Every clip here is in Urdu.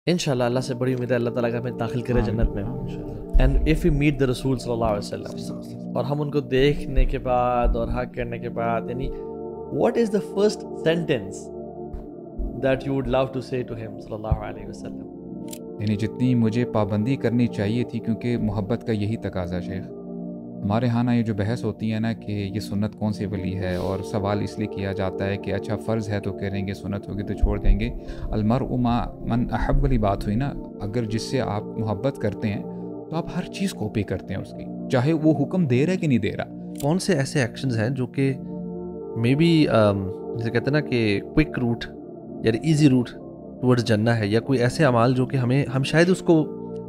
انشاءاللہ اللہ سے بڑی امید ہے اللہ تعالیٰ کا ہمیں داخل کرے جنت میں. And if you meet the رسول صلی اللہ علیہ وسلم، اور ہم ان کو دیکھنے کے بعد اور حق کرنے کے بعد، یعنی what is the first sentence that you would love to say to ہم صلی اللہ علیہ وسلم؟ یعنی جتنی مجھے پابندی کرنی چاہیے تھی، کیونکہ محبت کا یہی تقاضا شیخ. ہمارے ہاں نا یہ جو بحث ہوتی ہے نا کہ یہ سنت کون سی ولی ہے، اور سوال اس لیے کیا جاتا ہے کہ اچھا فرض ہے تو کریں گے، سنت ہوگی تو چھوڑ دیں گے. المرء مع من احب والی بات ہوئی نا، اگر جس سے آپ محبت کرتے ہیں تو آپ ہر چیز کاپی کرتے ہیں اس کی، چاہے وہ حکم دے رہا ہے کہ نہیں دے رہا. کون سے ایسے ایکشنز ہیں جو کہ مے بی جیسے کہتے ہیں نا کہ کوئک روٹ یا ایزی روٹ ٹورڈز جنہ ہے، یا کوئی ایسے اعمال جو کہ ہم شاید اس کو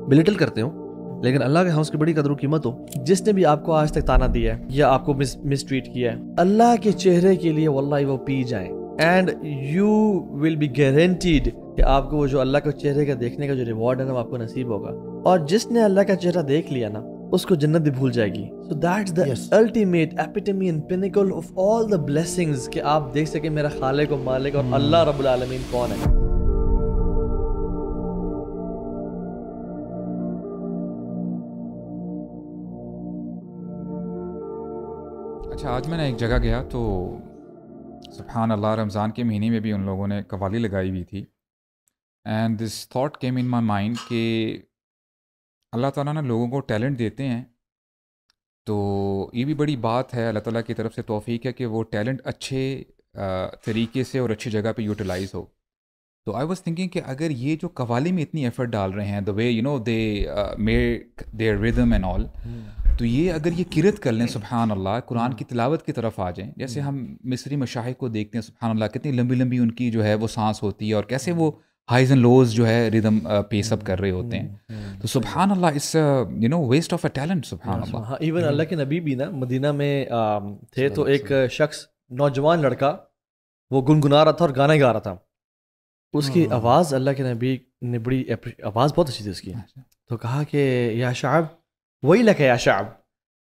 بلٹل کرتے ہوں لیکن اللہ کے ہاں اس کی بڑی قدر و قیمت ہو. جس نے بھی آپ کو آج تک تانا دیا ہے یا آپ کو مس ٹریٹ کیا ہے، اللہ کے چہرے کے لیے واللہ وہ پی جائیں، and you will be guaranteed کہ آپ کو وہ جو اللہ کے چہرے کا دیکھنے کا جو ریوارڈ ہے نا وہ آپ کو نصیب ہوگا. اور جس نے اللہ کا چہرہ دیکھ لیا نا اس کو جنت بھی بھول جائے گی. So that's the ultimate epitome and pinnacle of all the blessings کہ آپ دیکھ سکیں میرا خالق و مالک اور اللہ رب العالمین کون ہے. اچھا، آج میں نے ایک جگہ گیا تو سبحان اللہ، رمضان کے مہینے میں بھی ان لوگوں نے قوالی لگائی ہوئی تھی. And this thought came in my mind کہ اللہ تعالیٰ نا لوگوں کو ٹیلنٹ دیتے ہیں، تو یہ بھی بڑی بات ہے، اللہ تعالیٰ کی طرف سے توفیق ہے کہ وہ ٹیلنٹ اچھے طریقے سے اور اچھی جگہ پہ یوٹیلائز ہو. تو آئی واز تھنکنگ کہ اگر یہ جو قوالی میں اتنی ایفرٹ ڈال رہے ہیں، the way you know they make their rhythm and all, تو یہ اگر یہ قرت کر لیں سبحان اللہ، قرآن کی تلاوت کی طرف آ جائیں، جیسے ہم مصری مشاہد کو دیکھتے ہیں سبحان اللہ، کتنی لمبی لمبی ان کی جو ہے وہ سانس ہوتی ہے، اور کیسے وہ ہائیز اینڈ لوز جو ہے ریدم پیس اپ کر رہے ہوتے ہیں. تو سبحان اللہ، اس you know waste of a talent سبحان اللہ. ایون اللہ کے نبی بھی نا مدینہ میں تھے، تو ایک شخص نوجوان لڑکا وہ گنگنا رہا تھا اور گانا گا رہا تھا. اس کی آواز اللہ کے نبی نے بڑی آواز بہت اچھی تھی اس کی، تو کہا کہ یا شعب وہی لکھے یا شعب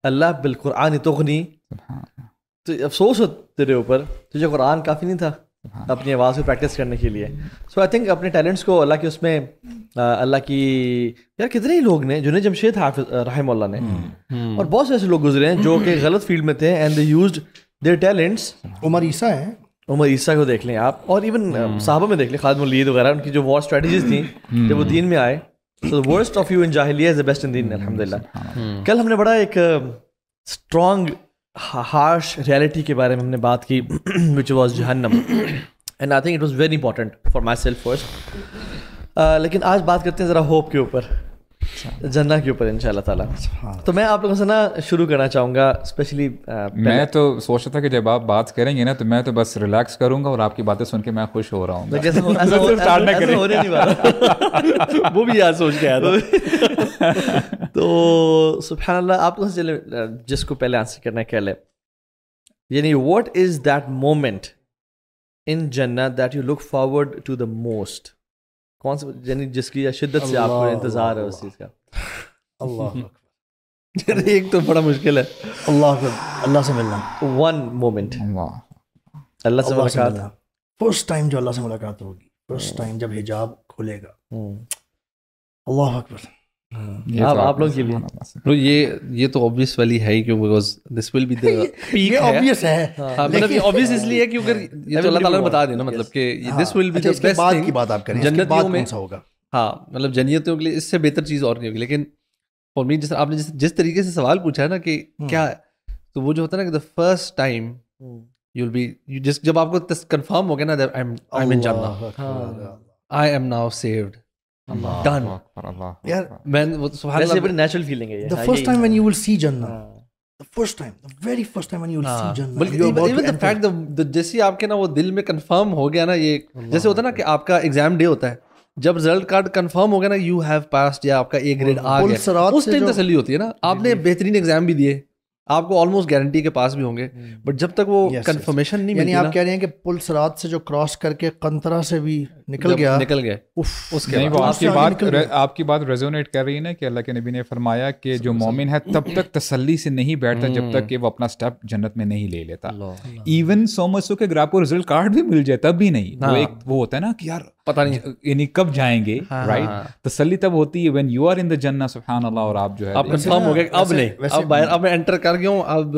اللہ بالقرآن تغنی، تو افسوس ہو تیرے اوپر، تجھے قرآن کافی نہیں تھا اپنی آواز کو پریکٹس کرنے کے لیے. سو آئی تھنک اپنے ٹیلنٹس کو اللہ کے اس میں اللہ کی یار کتنے ہی لوگ نے، جنید جمشید حافظ رحمہ اللہ نے اور بہت سے ایسے لوگ گزرے ہیں جو کہ غلط فیلڈ میں تھے and they used their talents. Umar Isa ہیں، عمر عیسیٰ کو دیکھ لیں آپ، اور ایون صحابہ میں دیکھ لیں، خالد بن ولید وغیرہ، ان کی جو وار اسٹریٹجیز تھیں جب وہ دین میں آئے. So the worst of you in جاہلیہ is the best in دین الحمدللہ. کل ہم نے بڑا ایک اسٹرانگ ہارش ریالٹی کے بارے میں ہم نے بات کی which was جہنم, and I think it was very important for myself first. لیکن آج بات کرتے ہیں ذرا ہوپ کے اوپر, جنہ کے اوپر انشاءاللہ تعالیٰ. تو میں آپ لوگوں سے نا شروع کرنا چاہوں گا اسپیشلی. میں تو سوچ رہا تھا کہ جب آپ بات کریں گے نا تو میں تو بس ریلیکس کروں گا اور آپ کی باتیں سن کے میں خوش ہو رہا ہوں. وہ بھی یاد سوچ کے آیا تھا. تو سبحان اللہ, آپ لوگوں سے چلے جس کو پہلے آنسر کرنا ہے کہہ لے, یعنی what is that moment in جنہ that you look forward to the most, کون سے یعنی جس کی شدت سے آپ کو انتظار ہے اس چیز کا؟ اللہ ایک تو بڑا مشکل ہے, اللہ سے ملنا, ون مومنٹ اللہ سے ملاقات, فرسٹ ٹائم جو اللہ سے ملاقات ہوگی, فرسٹ ٹائم جب حجاب کھلے گا. اللہ اکبر. آپ لوگوں کے لیے یہ تو obvious والی ہے ہی, کیوں because this will be the peak. یہ obvious ہے, مطلب یہ obvious اس لیے ہے کیونکہ یہ تو اللہ تعالیٰ نے بتا دینا, مطلب کہ this will be the best thing. کی بات آپ کریں, جنتیوں میں کون سا ہوگا؟ ہاں مطلب جنتیوں کے لیے اس سے بہتر چیز اور نہیں ہوگی. لیکن فار می جس آپ نے جس طریقے سے سوال پوچھا ہے نا کہ کیا ہے, تو وہ جو ہوتا ہے نا کہ the first time you will be, جب آپ کو کنفرم ہو گیا نا آئی ایم ان جنہ, I am now saved, done. یار man, سبحان اللہ, بڑی نیچرل فیلنگ ہے یہ. the first time when you will see Jannah, the first time, the very first time when you will see Jannah, even the fact that جیسے آپ کے نا وہ دل میں کنفرم ہو گیا نا, یہ جیسے ہوتا ہے نا کہ آپ کا ایگزام ڈے ہوتا ہے, جب رزلٹ کارڈ کنفرم ہو گیا نا, یو ہیو پاسڈ, یا آپ کا اے گریڈ آ گیا, اس ٹائم تسلی ہوتی ہے نا. آپ نے بہترین ایگزام بھی دیے, آپ کو آلموسٹ گارنٹی کے پاس بھی ہوں گے, بٹ جب تک وہ کنفرمیشن نہیں ملتی, یعنی آپ کہہ رہے ہیں کہ پل صراط سے جو کراس کر کے قنطرہ سے بھی نکل گیا اس کے نہیں بعد وہ آپ سے آگے نکل گیا. آپ کی بات ریزونیٹ کر رہی ہے نا کہ اللہ کے نبی نے فرمایا کہ جو مومن ہے تب تک تسلی سے نہیں بیٹھتا جب تک کہ وہ اپنا سٹیپ جنت میں نہیں لے لیتا. ایون سو مچ سو کہ اگر آپ کو رزلٹ کارڈ بھی مل جائے تب بھی نہیں. وہ ایک وہ ہوتا ہے نا کہ یار پتہ نہیں یعنی کب جائیں گے, رائٹ. تسلی تب ہوتی ہے وین یو آر ان دا جنہ, سبحان اللہ, اور آپ جو ہے آپ کنفرم ہو گئے اب نہیں, اب باہر اب میں انٹر کر گیا ہوں, اب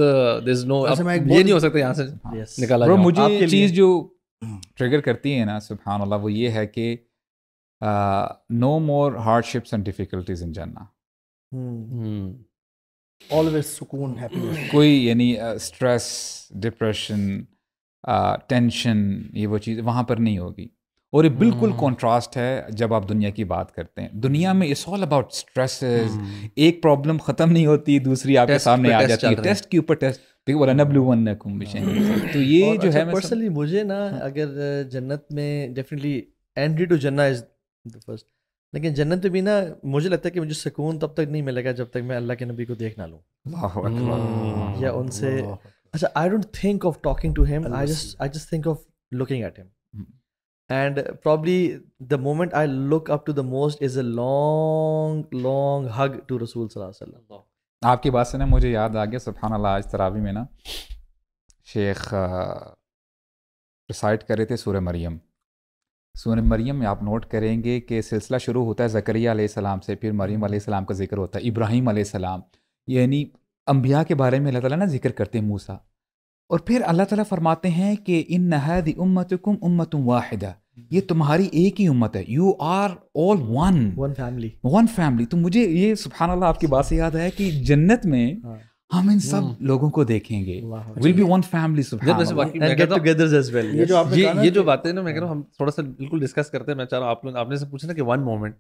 دیر از نو, اب یہ نہیں ہو سکتا یہاں سے نکالا جاؤں. مجھے چیز جو ٹریگر کرتی ہے نا سبحان اللہ وہ یہ ہے کہ no more hardships and difficulties in جنہ. آلویز سکون, ہیپینس. کوئی یعنی اسٹریس, ڈپریشن, ٹینشن, یہ وہ چیز وہاں پر نہیں ہوگی. اور یہ بالکل کانٹراسٹ ہے جب آپ دنیا کی بات کرتے ہیں. دنیا میں اٹس آل اباؤٹ اسٹریسز, ایک پرابلم ختم نہیں ہوتی دوسری آپ کے سامنے آ جاتی ہے, ٹیسٹ کے اوپر ٹیسٹ. تو یہ جو ہے پرسنلی مجھے نا اگر جنت میں ڈیفینیٹلی اینٹری ٹو جنہ از دی فرسٹ, لیکن جنت میں بھی نا مجھے لگتا ہے کہ مجھے سکون تب تک نہیں ملے گا جب تک میں اللہ کے نبی کو دیکھ نہ لوں یا ان سے. اچھا, I don't think of talking to him, I just think of looking at him. And probably the moment I look up to the most is a long hug to Rasul sallallahu alaihi wasallam. آپ کی بات سے نا مجھے یاد آ گیا سبحان اللہ, آج تراوی میں نا شیخ ریسائٹ کر رہے تھے سورہ مریم. سورہ مریم میں آپ نوٹ کریں گے کہ سلسلہ شروع ہوتا ہے زکریا علیہ السلام سے, پھر مریم علیہ السلام کا ذکر ہوتا ہے, ابراہیم علیہ السلام, یعنی انبیاء کے بارے میں اللہ تعالیٰ نا ذکر کرتے ہیں, موسیٰ, اور پھر اللہ تعالیٰ فرماتے ہیں کہ ان ہذہ امتکم امۃ واحدہ, یہ تمہاری ایک ہی امت ہے, you are all one family. تو مجھے یہ سبحان اللہ آپ کی بات سے یاد آیا کہ جنت میں ہم ان سب لوگوں کو دیکھیں گے, ول بی ون فیملی. یہ جو باتیں نا میں کہہ رہا ہوں ہم تھوڑا سا بالکل ڈسکس کرتے ہیں. میں چاہ رہا ہوں آپ لوگ, آپ نے سے پوچھا نا کہ ون مومنٹ,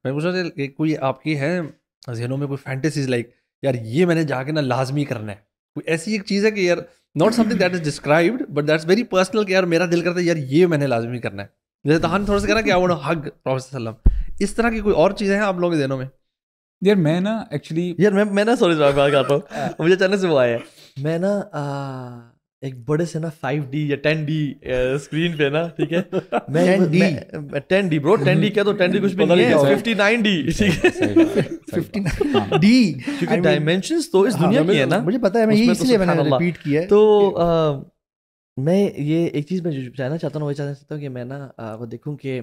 میں پوچھ رہا تھا کوئی آپ کی ہے ذہنوں میں کوئی فینٹیسیز لائک یار یہ میں نے جا کے نا لازمی کرنا ہے, کوئی ایسی ایک چیز ہے کہ یار not some thing that is described but that's very personal کہ یار میرا دل کرتا ہے یار یہ میں نے لازمی کرنا ہے. جیسے تہان تھوڑا سا کہنا کہ I want to hug prophet صلی اللہ علیہ وسلم, اس طرح کی کوئی اور چیزیں ہیں آپ لوگوں کے ذہنوں میں؟ یار میں نا ایکچولی میں نا سوری بات کرتا ہوں, مجھے اچانک سے وہ آیا ہے, میں نا ایک بڑے سے نا 5D یا 10D اسکرین پہ نا, ٹھیک ہے, میں 10D برو, 10D کیا تو 10D کچھ بھی نہیں ہے, 59D, ٹھیک ہے, 59D, کیونکہ ڈائمینشنز تو اس دنیا کی ہے نا, مجھے پتا ہے, میں اس لیے میں نے ریپیٹ کیا ہے. تو میں یہ ایک چیز میں جو چاہنا چاہتا ہوں, وہ چاہنا چاہتا ہوں کہ میں نا وہ دیکھوں کہ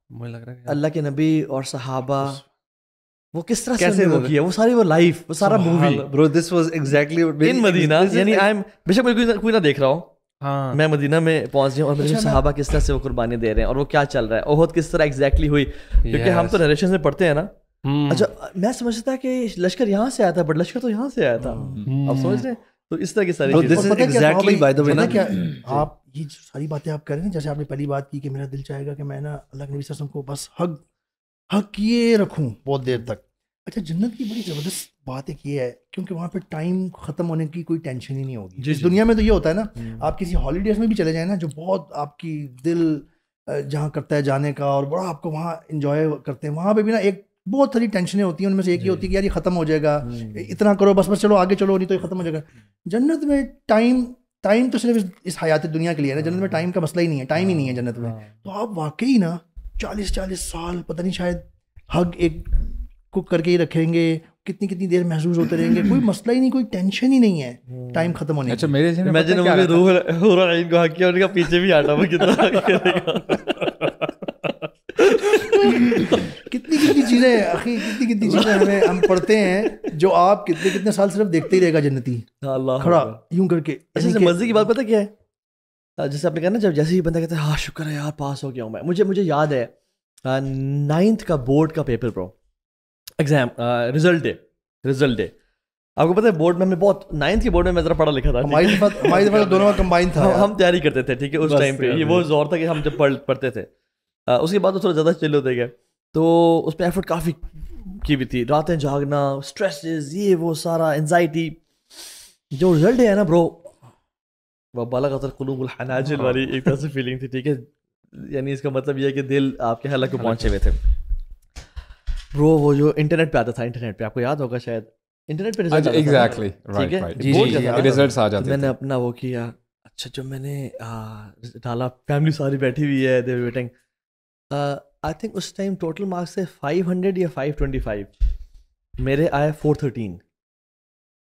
مجھے لگ رہا ہے اللہ کے نبی اور صحابہ وہ کس طرح سے وہ کیا, وہ ساری وہ لائف, وہ سارا مووی برو, دس واز ایگزیکٹلی ان مدینہ, یعنی آئی ایم بے شک کوئی نہ دیکھ رہا ہوں, ہاں میں مدینہ میں پہنچ گیا اور میرے صحابہ کس طرح سے وہ قربانی دے رہے ہیں اور وہ کیا چل رہا ہے, احد کس طرح ایگزیکٹلی ہوئی, کیونکہ ہم تو نریشن میں پڑھتے ہیں نا. اچھا میں سمجھتا کہ لشکر یہاں سے آیا تھا, بٹ لشکر تو یہاں سے آیا تھا, آپ سمجھ رہے ہیں, تو اس طرح کی ساری آپ یہ ساری باتیں آپ کریں, جیسے آپ نے پہلی بات کی کہ میرا دل چاہے گا کہ میں نا اللہ کے نبی صلی اللہ علیہ وسلم کو بس ہگ کیے رکھوں بہت دیر تک. اچھا جنت کی بڑی زبردست بات ایک یہ ہے کیونکہ وہاں پہ ٹائم ختم ہونے کی کوئی ٹینشن ہی نہیں ہوگی. جس دنیا میں تو یہ ہوتا ہے نا, آپ کسی ہالیڈیز میں بھی چلے جائیں نا, جو بہت آپ کی دل جہاں کرتا ہے جانے کا اور بڑا آپ کو وہاں انجوائے کرتے ہیں, وہاں پہ بھی نا ایک بہت ساری ٹینشنیں ہوتی ہیں, ان میں سے ایک یہ ہوتی ہے کہ یار یہ ختم ہو جائے گا, اتنا کرو بس چلو آگے چلو, نہیں تو یہ ختم ہو جائے گا. جنت میں ٹائم تو صرف اس حیات دنیا کے لیے ہے نا, جنت میں ٹائم کا مسئلہ ہی نہیں ہے, ٹائم ہی نہیں ہے جنت میں. تو آپ واقعی نا 40 سال پتہ نہیں شاید ہگ ایک کو کر کے ہی رکھیں گے, کتنی دیر محسوس ہوتے رہیں گے, کوئی مسئلہ ہی نہیں, کوئی ٹینشن ہی نہیں ہے ٹائم ختم ہونے کی. اچھا میرے روح العین کو حق کیا, ان کا پیچھے بھی ہٹا, وہ کتنا کتنی چیزیں ہم پڑھتے ہیں جو آپ کتنے سال صرف دیکھتے ہی رہے گا جنتی کھڑا یوں کر کے. ایسے مزے کی بات پتہ کیا ہے, جیسے آپ نے کہا نا, جب جیسے ہی بندہ کہتا ہے ہاں شکر ہے یار پاس ہو گیا ہوں میں, مجھے یاد ہے 9th کا بورڈ کا پیپر برو, ایگزام رزلٹ ڈے, آپ کو پتہ ہے بورڈ میں ہم نے بہت 9th کے بورڈ میں میں ذرا پڑھا لکھا تھا, ہماری دفعہ دونوں کا کمبائن تھا, ہم تیاری کرتے تھے, ٹھیک ہے, اس ٹائم پہ یہ وہ زور تھا کہ ہم جب پڑھتے تھے, اس کے بعد تو تھوڑا زیادہ چل ہوتے گئے, تو اس پہ ایفرٹ کافی کی بھی تھی, راتیں جاگنا, اسٹریسز, یہ وہ سارا انزائٹی. جو رزلٹ ہے نا برو, وہ بالغت القلوب الحناجر والی ایک طرح سے فیلنگ تھی, ٹھیک ہے, یعنی اس کا مطلب یہ ہے کہ دل آپ کے حلق کو پہنچے ہوئے تھے برو. وہ جو انٹرنیٹ پہ آتا تھا, انٹرنیٹ پہ آپ کو یاد ہوگا شاید, انٹرنیٹ پہ رزلٹ, ایگزیکٹلی ٹھیک ہے, ریزلٹس آ جاتے, میں نے اپنا وہ کیا, اچھا جب میں نے ڈالا فیملی ساری بیٹھی ہوئی ہے دے ویٹنگ, آئی تھنک اس ٹائم ٹوٹل مارکس تھے 500 یا 525, میرے آئے 413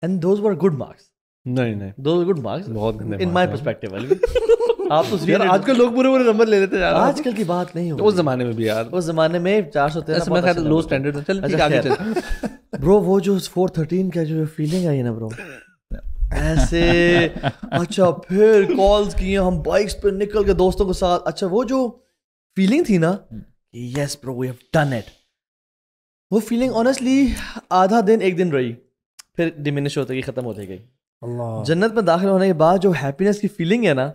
and those were good marks. نہیں دوز گڈ مارکس بہت گندے ان مائی پرسپیکٹیو. آپ تو آج کل لوگ برے برے نمبر لے لیتے یار, آج کل کی بات نہیں ہوگی, اس زمانے میں بھی یار, اس زمانے میں 413 لو اسٹینڈرڈ. چل ٹھیک ہے آگے چل. برو وہ جو 413 کا جو فیلنگ آئی نا برو, ایسے اچھا پھر کالز کیے ہم بائکس پہ نکل کے دوستوں کے ساتھ, اچھا وہ جو فیلنگ تھی نا کہ یس برو وی ہیو ڈن اٹ, وہ فیلنگ آنیسٹلی آدھا دن ایک دن رہی, پھر ڈیمینش ہوتے گئی, ختم ہوتے گئی. جنت میں داخل ہونے کے بعد جو ہیپینس کی فیلنگ ہے نا,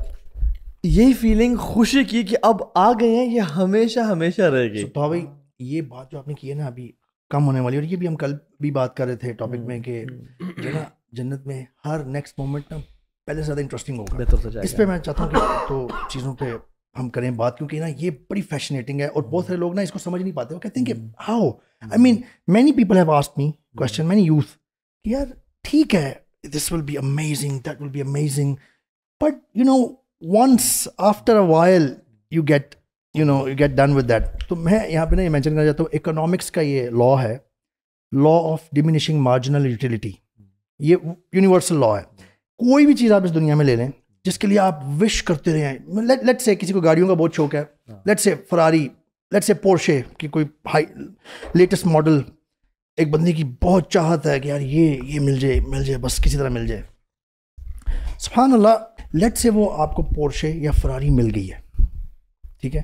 یہی فیلنگ خوشی کی کہ اب آ گئے ہیں, یہ ہمیشہ ہمیشہ رہے گی. تو بھائی یہ بات جو آپ نے کی ہے نا ابھی کم ہونے والی, اور یہ بھی ہم کل بھی بات کر رہے تھے ٹاپک میں کہ جو نا جنت میں ہر نیکسٹ مومنٹ نا پہلے سے زیادہ انٹرسٹنگ ہوگا, بہتر سے جائے اس پہ میں چاہتا ہوں کہ تو چیزوں پہ ہم کریں بات, کیونکہ نا یہ بڑی فیشنیٹنگ ہے اور بہت سارے لوگ نا اس کو سمجھ نہیں پاتے. وہ کہتے ہیں کہ how, I mean many people have asked me question, many youth, کہ یار ٹھیک ہے this will be amazing, that will be amazing, but you know once after a while you get done with that. تو میں یہاں پہ نا یہ مینشن کرنا چاہتا ہوں, اکنامکس کا یہ لا ہے, law of diminishing marginal utility, یہ یونیورسل لا ہے. کوئی بھی چیز آپ اس دنیا میں لے لیں جس کے لیے آپ وش کرتے رہے ہیں, لیٹ سے کسی کو گاڑیوں کا بہت شوق ہے, لیٹ سے فراری, لیٹ سے پورشے کی کوئی ہائی لیٹسٹ ماڈل, ایک بندے کی بہت چاہت ہے کہ یار یہ مل جائے بس کسی طرح مل جائے. سبحان اللہ, لیٹ سے وہ آپ کو پورشے یا فراری مل گئی ہے, ٹھیک ہے,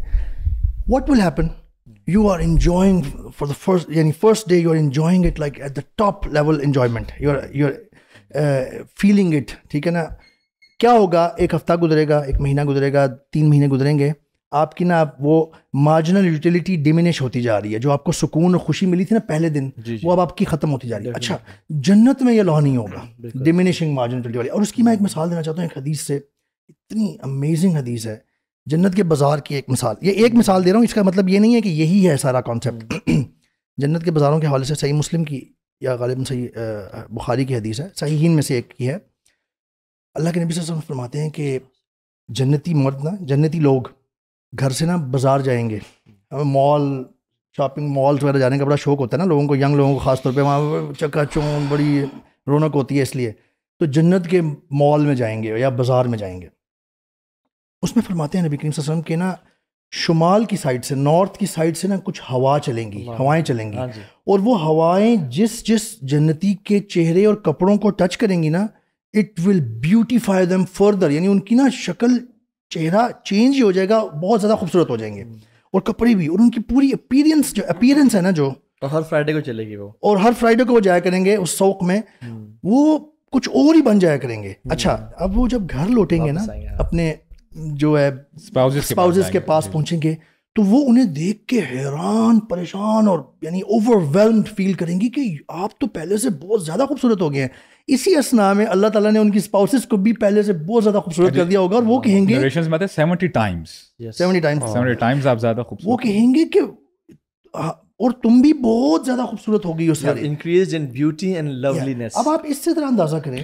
what will happen, you are enjoying for the first day, you are enjoying it like at the top level enjoyment, you are feeling it, ٹھیک ہے نا. کیا ہوگا, ایک ہفتہ گزرے گا, ایک مہینہ گزرے گا, 3 مہینے گزریں گے, آپ کی نا وہ مارجنل یوٹیلیٹی ڈیمینش ہوتی جا رہی ہے. جو آپ کو سکون اور خوشی ملی تھی نا پہلے دن, وہ اب آپ کی ختم ہوتی جا رہی ہے. اچھا جنت میں یہ لا نہیں ہوگا, ڈیمینشنگ مارجنل یوٹیلیٹی والی. اور اس کی میں ایک مثال دینا چاہتا ہوں ایک حدیث سے, اتنی امیزنگ حدیث ہے, جنت کے بازار کی ایک مثال. یہ ایک مثال دے رہا ہوں, اس کا مطلب یہ نہیں ہے کہ یہی ہے سارا کانسیپٹ. جنت کے بازاروں کے حوالے سے صحیح مسلم کی یا غالباً صحیح بخاری کی حدیث ہے, صحیحین میں سے ایک کی ہے. اللہ کے نبی صلی اللہ علیہ وسلم فرماتے ہیں کہ جنتی مرد نا, جنتی لوگ گھر سے نا بازار جائیں گے, مال شاپنگ مالز وغیرہ جانے کا بڑا شوق ہوتا ہے نا لوگوں کو, ینگ لوگوں کو خاص طور پہ, وہاں چکا چون بڑی رونق ہوتی ہے, اس لیے تو جنت کے مال میں جائیں گے یا بازار میں جائیں گے. اس میں فرماتے ہیں نبی کریم صلی اللہ علیہ وسلم کہ نا شمال کی سائڈ سے, نارتھ کی سائڈ سے نا کچھ ہوائیں چلیں گی, اور وہ ہوائیں جس جنتی کے چہرے اور کپڑوں کو ٹچ کریں گی نا, it will beautify them further, یعنی ان کی نا شکل چہرہ چینج ہی ہو جائے گا, بہت زیادہ خوبصورت ہو جائیں گے, اور کپڑے بھی, اور ان کی پوری اپیرنس ہے نا جو, اور ہر فرائیڈے کو چلے گی وہ, اور ہر فرائیڈے کو وہ جایا کریں گے اس سوق میں, وہ کچھ اور ہی بن جایا کریں گے. اچھا اب وہ جب گھر لوٹیں گے نا اپنے جو ہے اسپاؤزز کے پاس پہنچیں گے, تو وہ انہیں دیکھ کے حیران پریشان اور یعنی اوور ویلمڈ فیل کریں گی کہ آپ تو پہلے سے بہت زیادہ خوبصورت ہو گئے ہیں. اسی اسنا میں اللہ تعالیٰ نے ان کی اسپاؤسز کو بھی پہلے سے بہت زیادہ خوبصورت کر دیا ہوگا, اور وہ کہیں گے 70 ٹائمز آپ زیادہ خوبصورت, وہ کہیں گے کہ اور تم بھی بہت زیادہ خوبصورت ہو گئی ہو سارے, انکریزڈ ان بیوٹی اینڈ لولینس. اب آپ اس سے طرح اندازہ کریں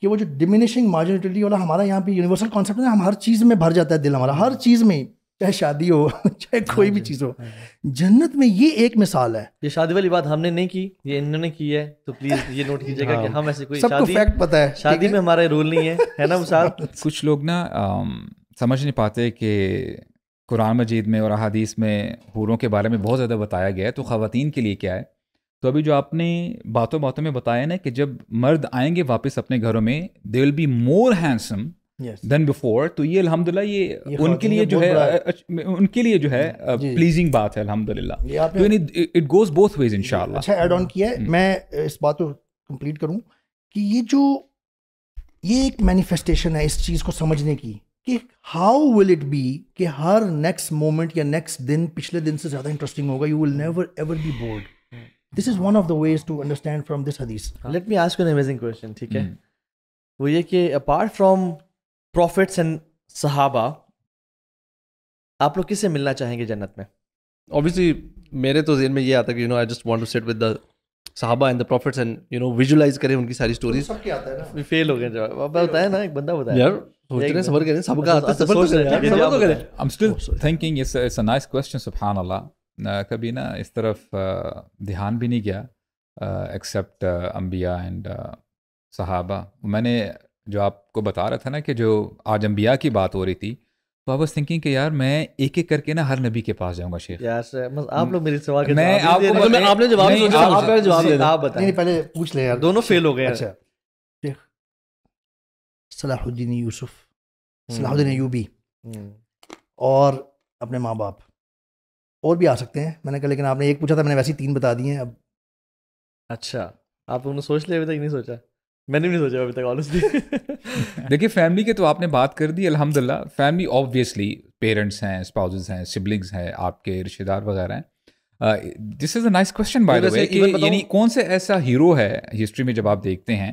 کہ وہ جو ڈیمینشنگ مارجنلٹی والا ہمارا یہاں پہ یونیورسل کانسیپٹ ہے, ہم ہر چیز میں بھر جاتا ہے دل ہمارا, ہر چیز میں, چاہے شادی ہو چاہے کوئی بھی چیز ہو. جنت میں یہ ایک مثال ہے. یہ شادی والی بات ہم نے نہیں کی, یہ انہوں نے کی ہے, تو پلیز یہ نوٹ کیجیے گا کہ ہم ایسے کوئی سب کو فیکٹ پتہ ہے, شادی میں ہمارا رول نہیں ہے نا مثال. کچھ لوگ نا سمجھ نہیں پاتے کہ قرآن مجید میں اور احادیث میں حوروں کے بارے میں بہت زیادہ بتایا گیا ہے, تو خواتین کے لیے کیا ہے. تو ابھی جو آپ نے باتوں میں بتایا نا کہ جب مرد آئیں گے واپس اپنے گھروں میں, they will be more handsome than before, تو یہ الحمدللہ یہ ان کے لیے جو ہے پلیزنگ بات ہے الحمدللہ. اٹ گوز بوتھ ویز انشاءاللہ. اچھا ایڈ آن کیا ہے, میں اس بات کو کمپلیٹ کروں کہ یہ ایک مینیفیسٹیشن ہے اس چیز کو سمجھنے کی کہ ہاؤ ول اٹ بی کہ ہر نیکسٹ مومنٹ یا نیکسٹ دن پچھلے دن سے زیادہ انٹرسٹنگ ہوگا. You will never ever be bored. This is one of the ways to understand from this hadith. Let me ask you an amazing question, ٹھیک ہے. وہ یہ کہ apart from prophets and صحابہ, آپ لوگ کس سے ملنا چاہیں گے جنت میں؟ Obviously میرے تو ذہن میں یہ آتا ہے کہ I just want to sit with the صحابہ and the prophets and you know visualize کریں ان کی ساری اسٹوریز. سب کے آتا ہے نا. فیل ہو گیا جواب. اب بتایا نا ایک بندہ بتایا یار سوچ رہے ہیں صبر کریں, سب کا آتا ہے, صبر تو کریں. I'm still thinking it's a nice question, سبحان اللہ. کبھی نا اس طرف دھیان بھی نہیں گیا ایکسیپٹ انبیاء اینڈ صحابہ. میں نے جو آپ کو بتا رہا تھا نا کہ جو آج انبیاء کی بات ہو رہی تھی, تو آئی واز تھنکنگ کہ یار میں ایک ایک کر کے نا ہر نبی کے پاس جاؤں گا شیخ. یار آپ لوگ میری سوال کے میں آپ کو آپ نے جواب آپ بتائیں. نہیں پہلے پوچھ لیں یار, دونوں فیل ہو گئے. اچھا شیخ صلاح الدین یوسف, صلاح الدین ایوبی اور اپنے ماں باپ, اور بھی آ سکتے ہیں میں نے کہا, لیکن آپ نے ایک پوچھا تھا, میں نے ویسے 3 بتا دیے ہیں. اب اچھا آپ انہوں نے سوچ لیا ابھی تک؟ نہیں سوچا, میں نے بھی نہیں سوچا ابھی تک آنیسٹلی. دیکھیے فیملی کے تو آپ نے بات کر دی الحمدللہ. فیملی آبویسلی پیرنٹس ہیں, اسپاؤزز ہیں, سبلنگس ہیں, آپ کے رشتے دار وغیرہ ہیں. This is a nice question by the way کہ یعنی کون سے ایسا ہیرو ہے ہسٹری میں جب آپ دیکھتے ہیں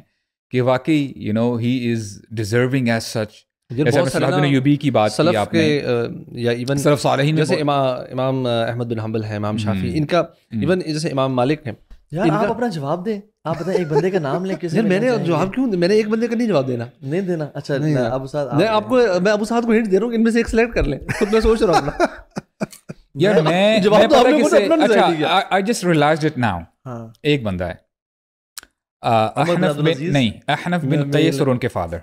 کہ واقعی you know he is deserving as such. جیسے صلاح الدین ایوبی کی بات کی آپ نے, یا ایون سلف صالحین جیسے امام احمد بن حنبل ہے, امام شافعی, ان کا ایون جیسے امام مالک ہیں. یار آپ اپنا جواب دیں, آپ بتائیں ایک بندے کا نام لیں. کسی میں نے جواب کیوں, میں نے ایک بندے کا نہیں جواب دینا, نہیں دینا. اچھا ابو سعد, میں آپ کو, میں ابو سعد کو ہنٹ دے رہا ہوں کہ ان میں سے ایک سلیکٹ کر لیں. خود میں سوچ رہا ہوں یار میں اچھا I just realized it now. ایک بندہ ہے احنف بن, نہیں احنف بن قیس اور ان کے فادر.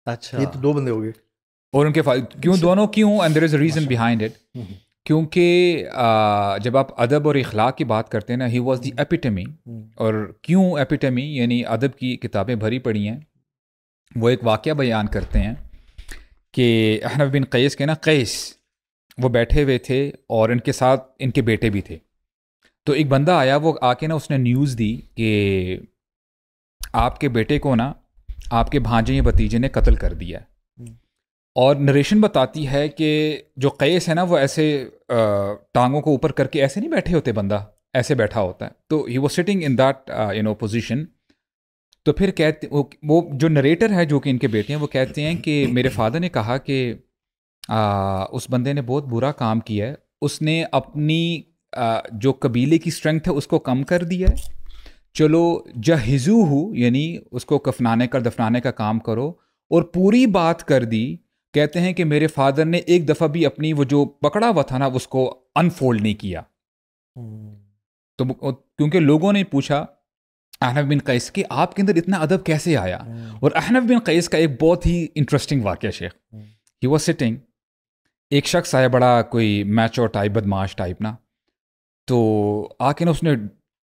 اچھا یہ تو 2 بندے ہو گئے. اور ان کے کیوں دونوں کیوں, and there is a reason behind it. کیونکہ جب آپ ادب اور اخلاق کی بات کرتے ہیں نا, ہی واز دی ایپیٹمی. اور کیوں ایپیٹمی, یعنی ادب کی کتابیں بھری پڑی ہیں. وہ ایک واقعہ بیان کرتے ہیں کہ احنف بن قیس کے نا, قیس وہ بیٹھے ہوئے تھے اور ان کے ساتھ ان کے بیٹے بھی تھے. تو ایک بندہ آیا, وہ آ کے نا اس نے نیوز دی کہ آپ کے بیٹے کو نا آپ کے بھانجے یا بھتیجے نے قتل کر دیا ہے. اور نریشن بتاتی ہے کہ جو قیس ہے نا وہ ایسے ٹانگوں کو اوپر کر کے ایسے نہیں بیٹھے ہوتے, بندہ ایسے بیٹھا ہوتا ہے. تو he was sitting in that you know position. تو پھر کہتے وہ جو نریٹر ہے جو کہ ان کے بیٹے ہیں, وہ کہتے ہیں کہ میرے فادر نے کہا کہ اس بندے نے بہت برا کام کیا ہے. اس نے اپنی جو قبیلے کی اسٹرینتھ ہے اس کو کم کر دیا ہے. چلو جہزو ہو, یعنی اس کو کفنانے کا دفنانے کا کام کرو, اور پوری بات کر دی. کہتے ہیں کہ میرے فادر نے ایک دفعہ بھی اپنی وہ جو پکڑا ہوا تھا نا اس کو انفولڈ نہیں کیا. تو کیونکہ لوگوں نے پوچھا احنف بن قیس کہ آپ کے اندر اتنا ادب کیسے آیا. اور احنف بن قیس کا ایک بہت ہی انٹرسٹنگ واقعہ شیخ. ہی واز سٹنگ, ایک شخص آیا بڑا کوئی میچور ٹائپ, بدماش ٹائپ نا, تو آ کے نا اس نے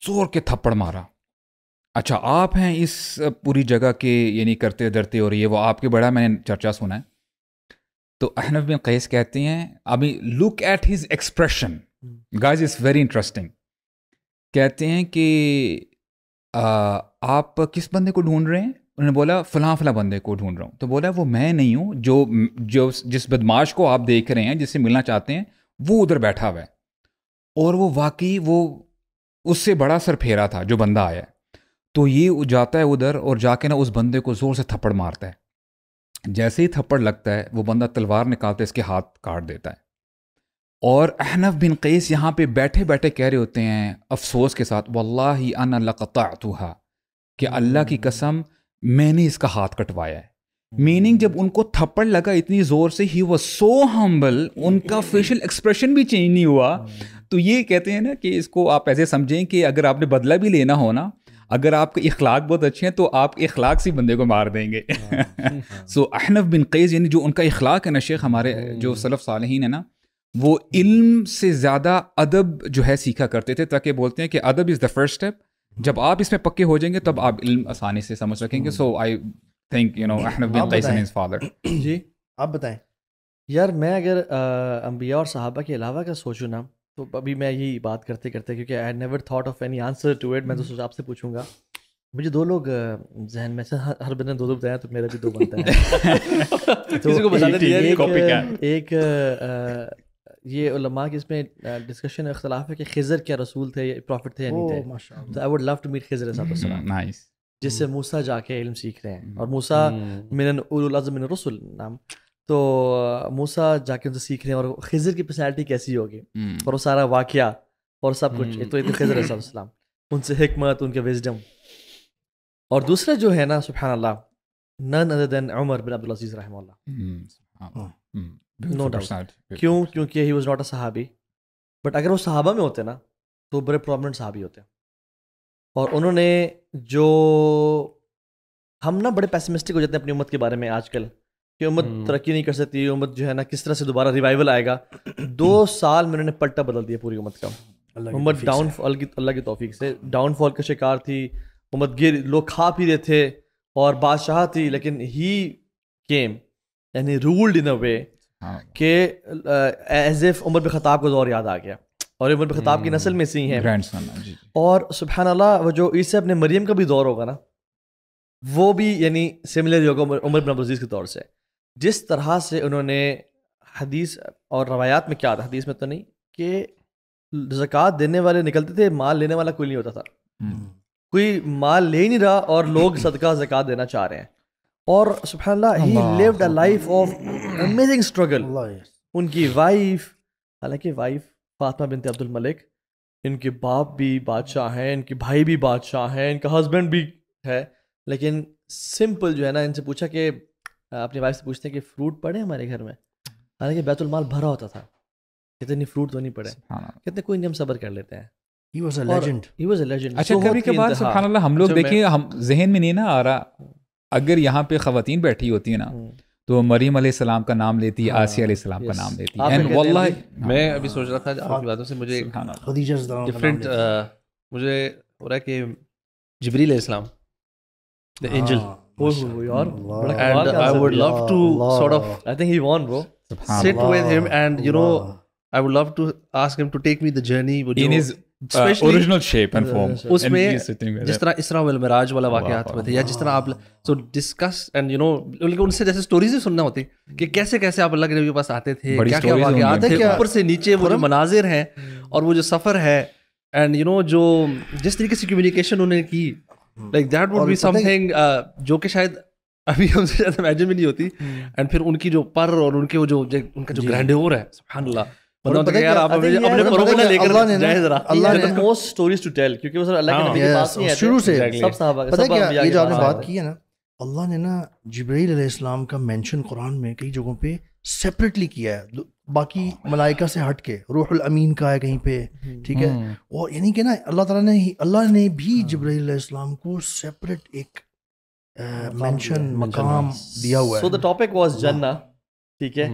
زور کے تھپڑ مارا. اچھا آپ ہیں اس پوری جگہ کے یعنی کرتے درتے, اور یہ وہ آپ کے بڑا میں نے چرچا سنا ہے. تو احنف بن قیس کہتے ہیں, ابھی look at his expression guys is very interesting. کہتے ہیں کہ آپ کس بندے کو ڈھونڈ رہے ہیں؟ انہوں نے بولا فلاں فلاں بندے کو ڈھونڈ رہا ہوں. تو بولا وہ میں نہیں ہوں, جو جس بدماش کو آپ دیکھ رہے ہیں, جس سے ملنا چاہتے ہیں, وہ ادھر بیٹھا ہوا ہے. اور وہ واقعی وہ اس سے بڑا سر پھیرا تھا جو بندہ آیا. تو یہ جاتا ہے ادھر اور جا کے نا اس بندے کو زور سے تھپڑ مارتا ہے. جیسے ہی تھپڑ لگتا ہے وہ بندہ تلوار نکالتا ہے, اس کے ہاتھ کاٹ دیتا ہے. اور احنف بن قیس یہاں پہ بیٹھے بیٹھے کہہ رہے ہوتے ہیں افسوس کے ساتھ, واللہ انا لقطعتها, کہ اللہ کی قسم میں نے اس کا ہاتھ کٹوایا ہے. میننگ جب ان کو تھپڑ لگا اتنی زور سے, ہی واز سو ہمبل, ان کا فیشل ایکسپریشن بھی چینج نہیں ہوا. تو یہ کہتے ہیں نا کہ اس کو آپ ایسے سمجھیں کہ اگر آپ نے بدلہ بھی لینا ہو نا, اگر آپ کے اخلاق بہت اچھے ہیں تو آپ اخلاق سے بندے کو مار دیں گے. سو احنف بن قیس یعنی جو ان کا اخلاق ہے نا شیخ, ہمارے جو سلف صالحین ہیں نا, وہ علم سے زیادہ ادب جو ہے سیکھا کرتے تھے, تاکہ بولتے ہیں کہ ادب از دا فرسٹ اسٹیپ. جب آپ اس میں پکے ہو جائیں گے تب آپ علم آسانی سے سمجھ سکیں گے. So I think you know Ahnaf bin Qais and his father. جی آپ بتائیں. یار میں اگر انبیاء اور صحابہ کے علاوہ کا سوچوں نا, تو ابھی میں یہی بات کرتے کرتے, کیونکہ I never thought of any answer to it, میں تو سوچا آپ سے پوچھوں گا. مجھے 2 لوگ ذہن میں سے, ہر بندے نے 2 بتایا تو میرا بھی 2 بنتا ہے. تو ایک یہ علماء کی اس میں ڈسکشن اختلاف ہے کہ خضر کیا رسول تھے, پروفٹ تھے یا نہیں تھے. تو I would love to meet Khizr علیہ السلام, جس سے موسیٰ جا کے علم سیکھ رہے ہیں. اور موسیٰ من اولو العزم من الرسل نام, تو موسیٰ جا کے ان سے سیکھ رہے ہیں. اور خضر کی پرسنالٹی کیسی ہوگی, اور وہ سارا واقعہ اور سب کچھ, تو خضر علیہ السلام. ان سے حکمت, ان کے وزڈم. اور دوسرا جو ہے نا سبحان اللہ, none other than عمر بن عبدالعزیز رحمہ اللہ. No doubt. کیوں؟ کیونکہ ہی واز ناٹ اے صحابی, بٹ اگر وہ صحابہ میں ہوتے نا تو بڑے پرومننٹ صحابی ہوتے. اور انہوں نے جو, ہم نا بڑے پیسمسٹک ہو جاتے ہیں اپنی امت کے بارے میں آج کل کہ امت ترقی نہیں کر سکتی, امت جو ہے نا کس طرح سے دوبارہ ریوائول آئے گا. 2 سال میں انہوں نے پلٹا بدل دیا پوری امت کا. امت ڈاؤن فال کی, اللہ کی توفیق سے ڈاؤن فال کا شکار تھی. امت گر, لوگ کھا پی رہے تھے اور بادشاہ تھی, لیکن ہی کیم یعنی رولڈ ان اے وے کہ ایز اف عمر بن خطاب کا دور یاد آ گیا, اور عمر بن خطاب کی نسل میں سے ہی ہیں. اور سبحان اللہ وہ جو عیسیٰ ابن مریم کا بھی دور ہوگا نا, وہ بھی یعنی سملر ہوگا عمر بن عبدالعزیز کے دور سے. جس طرح سے انہوں نے حدیث اور روایات میں کیا تھا, حدیث میں تو نہیں, کہ زکوٰۃ دینے والے نکلتے تھے, مال لینے والا کوئی نہیں ہوتا تھا. کوئی مال لے نہیں رہا اور لوگ صدقہ زکوٰۃ دینا چاہ رہے ہیں. اور سبحان اللہ he lived a life of amazing struggle. ان کی وائف, حالانکہ وائف فاطمہ بنت عبد الملک, ان کے باپ بھی بادشاہ ہیں, ان کے بھائی بھی بادشاہ ہیں, ان کا ہسبینڈ بھی ہے, لیکن سمپل جو ہے نا, ان سے پوچھا کہ اپنی وائف سے پوچھتے ہیں کہ فروٹ پڑے ہمارے گھر میں, حالانکہ بیت المال بھرا ہوتا تھا, کتنے فروٹ تو نہیں پڑے, کتنے کوئی نہیں, ہم صبر کر لیتے ہیں. He was a legend. He was a legend. اچھا کبھی کبھار سبحان اللہ ہم لوگ دیکھیں, ہم ذہن میں نہیں نا آ رہا, اگر یہاں پہ خواتین بیٹھی ہوتی ہیں نا تو مریم علیہ السلام کا نام لیتی, آسیہ علیہ السلام کا نام لیتی. اینڈ واللہ میں ابھی سوچ رہا تھا آپ کی باتوں سے مجھے ڈفرینٹ مجھے ہو رہا ہے کہ جبریل علیہ السلام the angel, and I would love to sort of, I think he won bro, sit with him and you know I would love to ask him to take me the journey in his original shape and form. اس میں جس طرح اسراء والمعراج والا واقعات ہوئے تھے, یا جس طرح آپ so discuss and you know ان سے جیسے اسٹوریز ہی سننا ہوتی کہ کیسے کیسے آپ اللہ کے نبی کے پاس آتے تھے, کیا کیا واقعات تھے, اوپر سے نیچے وہ جو مناظر ہیں اور وہ جو سفر ہے, اینڈ یو نو جو جس طریقے سے کمیونیکیشن انہوں نے کی, like that would be something جو کہ شاید ابھی ہم سے زیادہ امیجن بھی نہیں ہوتی. اینڈ پھر ان کی جو پر اور ان کے وہ جو ان کا جو گرینڈیور ہے سبحان اللہ, اللہ نے نا جبرائیل علیہ السلام کا مینشن قرآن میں کئی جگہوں پہ سیپریٹلی کیا ہے, باقی ملائکہ سے ہٹ کے روح الامین کا ہے کہیں پہ, ٹھیک ہے. اور یعنی کہ نا اللہ نے بھی جبرائیل علیہ السلام کو سیپریٹ ایک مینشن مقام دیا ہوا ہے. سو دی ٹاپک واز جنہ, ٹھیک ہے.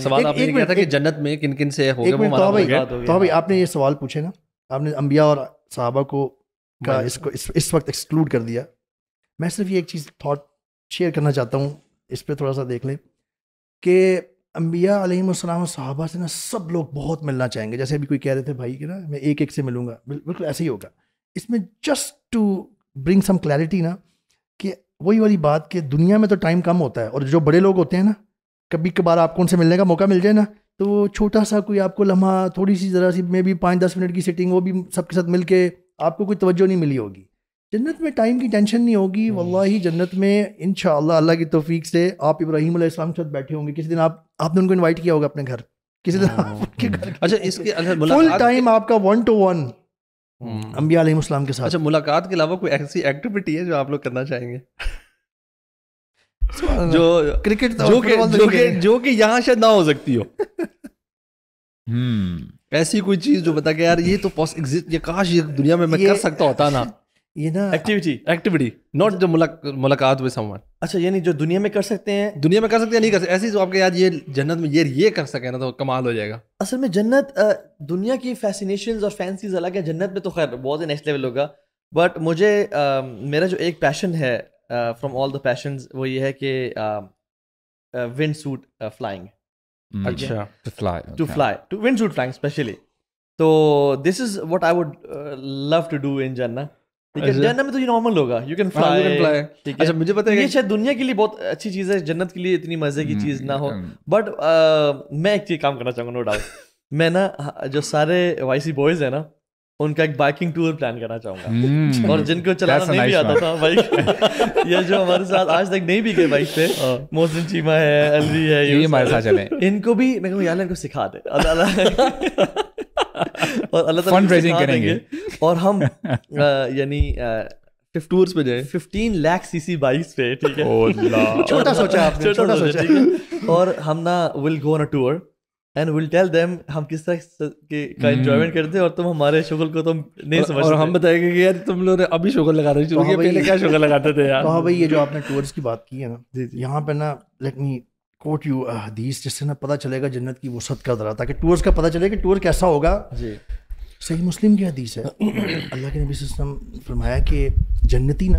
سوال آپ نے کیا تھا کہ جنت میں کن کن سے ہوگا, وہ ہمارا تو بھائی آپ نے یہ سوال پوچھے نا, آپ نے انبیاء اور صحابہ کو کا اس وقت ایکسکلوڈ کر دیا. میں صرف یہ ایک چیز تھاٹ شیئر کرنا چاہتا ہوں, اس پہ تھوڑا سا دیکھ لیں کہ انبیاء علیہم السلام اور صحابہ سے نا سب لوگ بہت ملنا چاہیں گے. جیسے ابھی کوئی کہہ رہے تھے بھائی کہ نا میں ایک ایک سے ملوں گا, بالکل ایسے ہی ہوگا. اس میں just to bring some clarity نا, کہ وہی والی بات کہ دنیا میں تو ٹائم کم ہوتا ہے, اور جو بڑے لوگ ہوتے ہیں نا, کبھی کبھار آپ کو ان سے ملنے کا موقع مل جائے نا, تو وہ چھوٹا سا کوئی آپ کو لمحہ, تھوڑی سی ذرا سی میں بھی 5-10 منٹ کی سیٹنگ, وہ بھی سب کے ساتھ مل کے آپ کو کوئی توجہ نہیں ملی ہوگی. جنت میں ٹائم کی ٹینشن نہیں ہوگی. واللہ جنت میں انشاءاللہ اللہ کی توفیق سے آپ ابراہیم علیہ السلام کے ساتھ بیٹھے ہوں گے, کسی دن آپ نے ان کو انوائٹ کیا ہوگا اپنے گھر, کسی دن آپ ان کے گھر. اچھا اس کے فل ٹائم آپ کا 1-to-1 انبیاء علیہ السلام کے ساتھ. اچھا ملاقات کے علاوہ کوئی ایسی ایکٹیویٹی ہے جو آپ لوگ کرنا چاہیں گے جو کرکٹ جو کہ یہاں شاید نہ ہو سکتی ہو, ایسی کوئی چیز جو بتا کہ یار یہ تو یہ کاش یہ دنیا میں کر سکتا ہوتا نا, یہ نا ایکٹیویٹی ناٹ جو ملاقات ہوئے سمون. اچھا یعنی جو دنیا میں کر سکتے ہیں, دنیا میں کر سکتے ہیں, نہیں کر سکتے, ایسی جو آپ کے یار یہ جنت میں یہ کر سکے نا تو کمال ہو جائے گا. اصل میں جنت دنیا کی فیسینیشنز اور فینسیز الگ ہے, جنت میں تو خیر بہت ہی نیکسٹ لیول ہوگا. بٹ مجھے میرا جو ایک پیشن ہے فرام آل دا پیشنز, وہ یہ ہے کہ ونڈ سوٹ فلائنگ. اچھا to fly to wind suit flying especially. تو this is what I would love to do in جنہ. ٹھیک ہے, جنت میں تو یہ نارمل ہوگا, یو کین فلائی. اچھا مجھے پتا ہے یہ شاید دنیا کے لیے بہت اچھی چیز ہے, جنت کے لیے اتنی مزے کی چیز نہ ہو. بٹ میں ایک چیز کام کرنا چاہوں گا, نو ڈاؤٹ. میں نا جو سارے وائی سی بوائز ہیں نا, ان کا ایک بائکنگ ٹور پلان کرنا چاہوں گا, اور جن کو چلانا نہیں بھی آتا تھا بائک, یا جو ہمارے ساتھ آج تک نہیں بھی گئے بائک پہ, محسن چیمہ ہے, الوی ہے, یہ ہمارے ساتھ چلیں, ان کو بھی میں کہوں یار ان کو سکھا دے, اور اللہ فنڈ ریزنگ کریں گے. اور ہم یعنی ٹورس پہ جائیں 15 لاکھ CC بائکس پہ, ٹھیک ہے, چھوٹا سوچا آپ نے, چھوٹا سوچا, ٹھیک ہے, اور ہم نا will go on a tour and will tell them ہم کس طرح کا انجوائمنٹ کرتے ہیں, اور تم ہمارے شغل کو تم نہیں سمجھتے, اور ہم بتائیں گے کہ یار تم لوگوں نے ابھی شغل لگانا شروع کیا, پہلے کیا شغل لگاتے تھے یار. ہاں بھائی, یہ جو آپ نے ٹورس کی بات کی ہے نا, یہاں پہ نا لیٹ می کوٹ یو حدیث, جس سے نا پتہ چلے گا جنت کی وسعت کا ذرا, تاکہ ٹورس کا پتہ چلے کہ ٹور کیسا ہوگا. صحیح مسلم کی حدیث ہے, اللہ کے نبی صلی اللہ علیہ وسلم نے فرمایا کہ جنتی نا